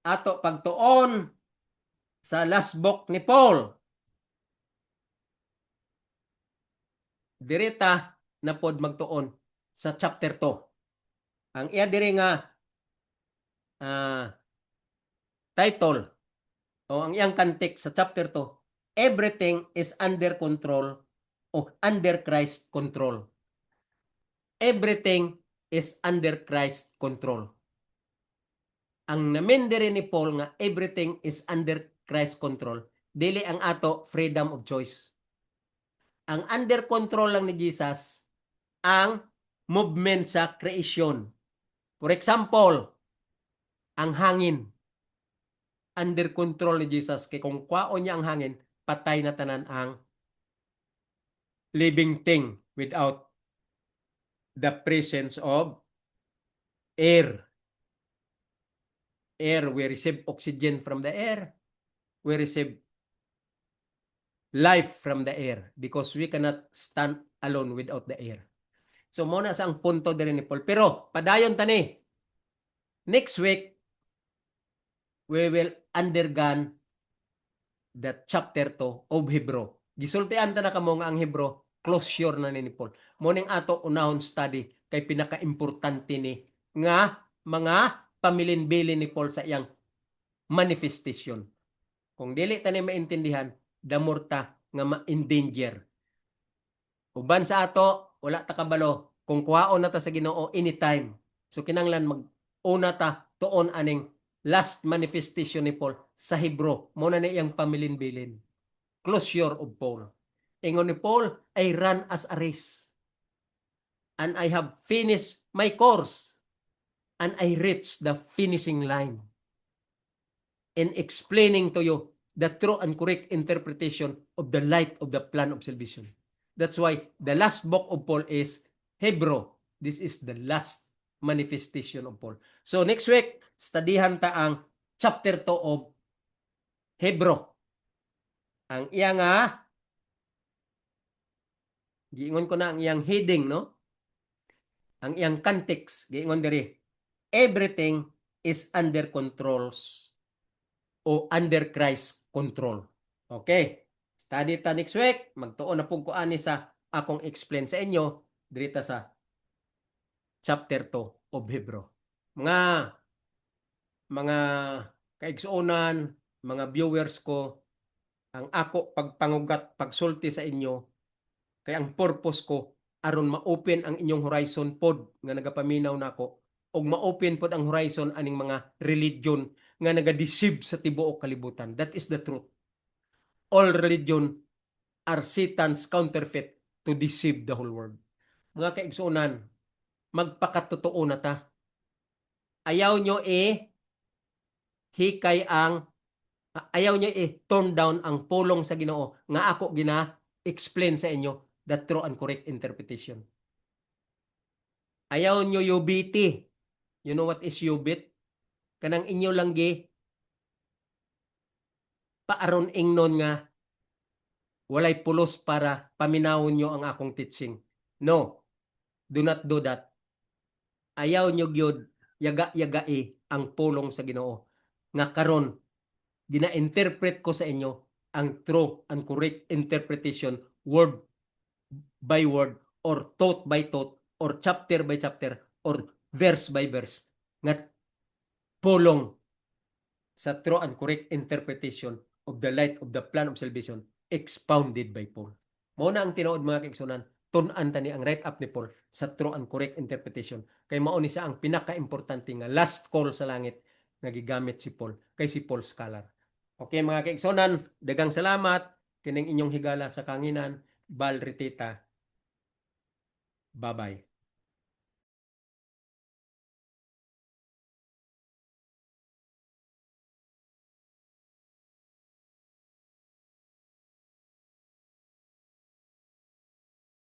ato pagtuon sa last book ni Paul. Direta na pod magtuon sa chapter 2. Ang iya diri nga title o ang iyang context sa chapter 2, everything is under control o under Christ control. Everything is under Christ control. Ang namin diri ni Paul nga everything is under Christ control, dili ang ato freedom of choice. Ang under control lang ni Jesus ang movement sa creation. For example, ang hangin. Under control ni Jesus. Kaya kung kwaon niya ang hangin, patay na tanan ang living thing without the presence of air. Air, we receive oxygen from the air. We receive life from the air because we cannot stand alone without the air. So, muna sa ang punto din ni Paul. Pero, padayon tani, next week, we will undergone the chapter 2 of Hebrew. Gisultian ta na kamo nga ang Hebrew, closure na ni Paul. Muning ato unahon study kay pinaka-importante ni nga mga pamilinbilin ni Paul sa iyang manifestation. Kung dili ta ni maintindihan, damurta nga ma-endanger. Uban sa ato, wala ta kabalo kung kuhaon na ta sa Ginoo anytime. So kinanglan mag-una ta tuon aning last manifestation ni Paul sa Hebrew. Muna na iyang pamilinbilin. Closure of Paul. Ingon ni Paul, I run as a race. And I have finished my course. And I reached the finishing line. In explaining to you the true and correct interpretation of the light of the plan of salvation. That's why the last book of Paul is Hebrew. This is the last manifestation of Paul. So next week, studyhan ta ang chapter 2 of Hebrew. Ang iya nga, giingon ko na ang iyang heading, no? Ang iyang context, giingon diri, everything is under controls o under Christ control. Okay. Study ta next week. Magtuon na pong ko ani sa akong explain sa inyo dito sa chapter 2 of Hebrew. Mga kaigsuonan, mga viewers ko, ang ako pagpangugat, pagsulti sa inyo, kay ang purpose ko, aron ma-open ang inyong horizon pod nga nagapaminaw nako og ma-open pod ang horizon aning mga religion nga naga-deceive sa tibuok kalibutan. That is the truth. All religion are Satan's counterfeit to deceive the whole world. Mga kaigsuonan, magpakatotoo na ta. Ayaw nyo hikay ang ayaw nyo turn down ang pulong sa Ginoo nga ako gina-explain sa inyo the true and correct interpretation. Ayaw nyo UBT. You know what is UBT? Kanang inyo lang paaron ingnon nga walay pulos para paminawon nyo ang akong teaching. No. Do not do that. Ayaw nyo gyud yaga-yagai ang pulong sa Ginoo. Nga karon gina-interpret ko sa inyo ang true and correct interpretation word by word or thought by thought or chapter by chapter or verse by verse nga pulong sa true and correct interpretation of the light of the plan of salvation expounded by Paul. Mao na ang tinuod mga kaigsunan, tun-an tani ang right up ni Paul sa true and correct interpretation. Kay mao ni siya ang pinaka-importante nga last call sa langit nga gigamit si Paul kay si Paul Scholar. Okay mga kaigsunan, dagang salamat kining inyong higala sa kanginan. Bal Ritita. Bye-bye.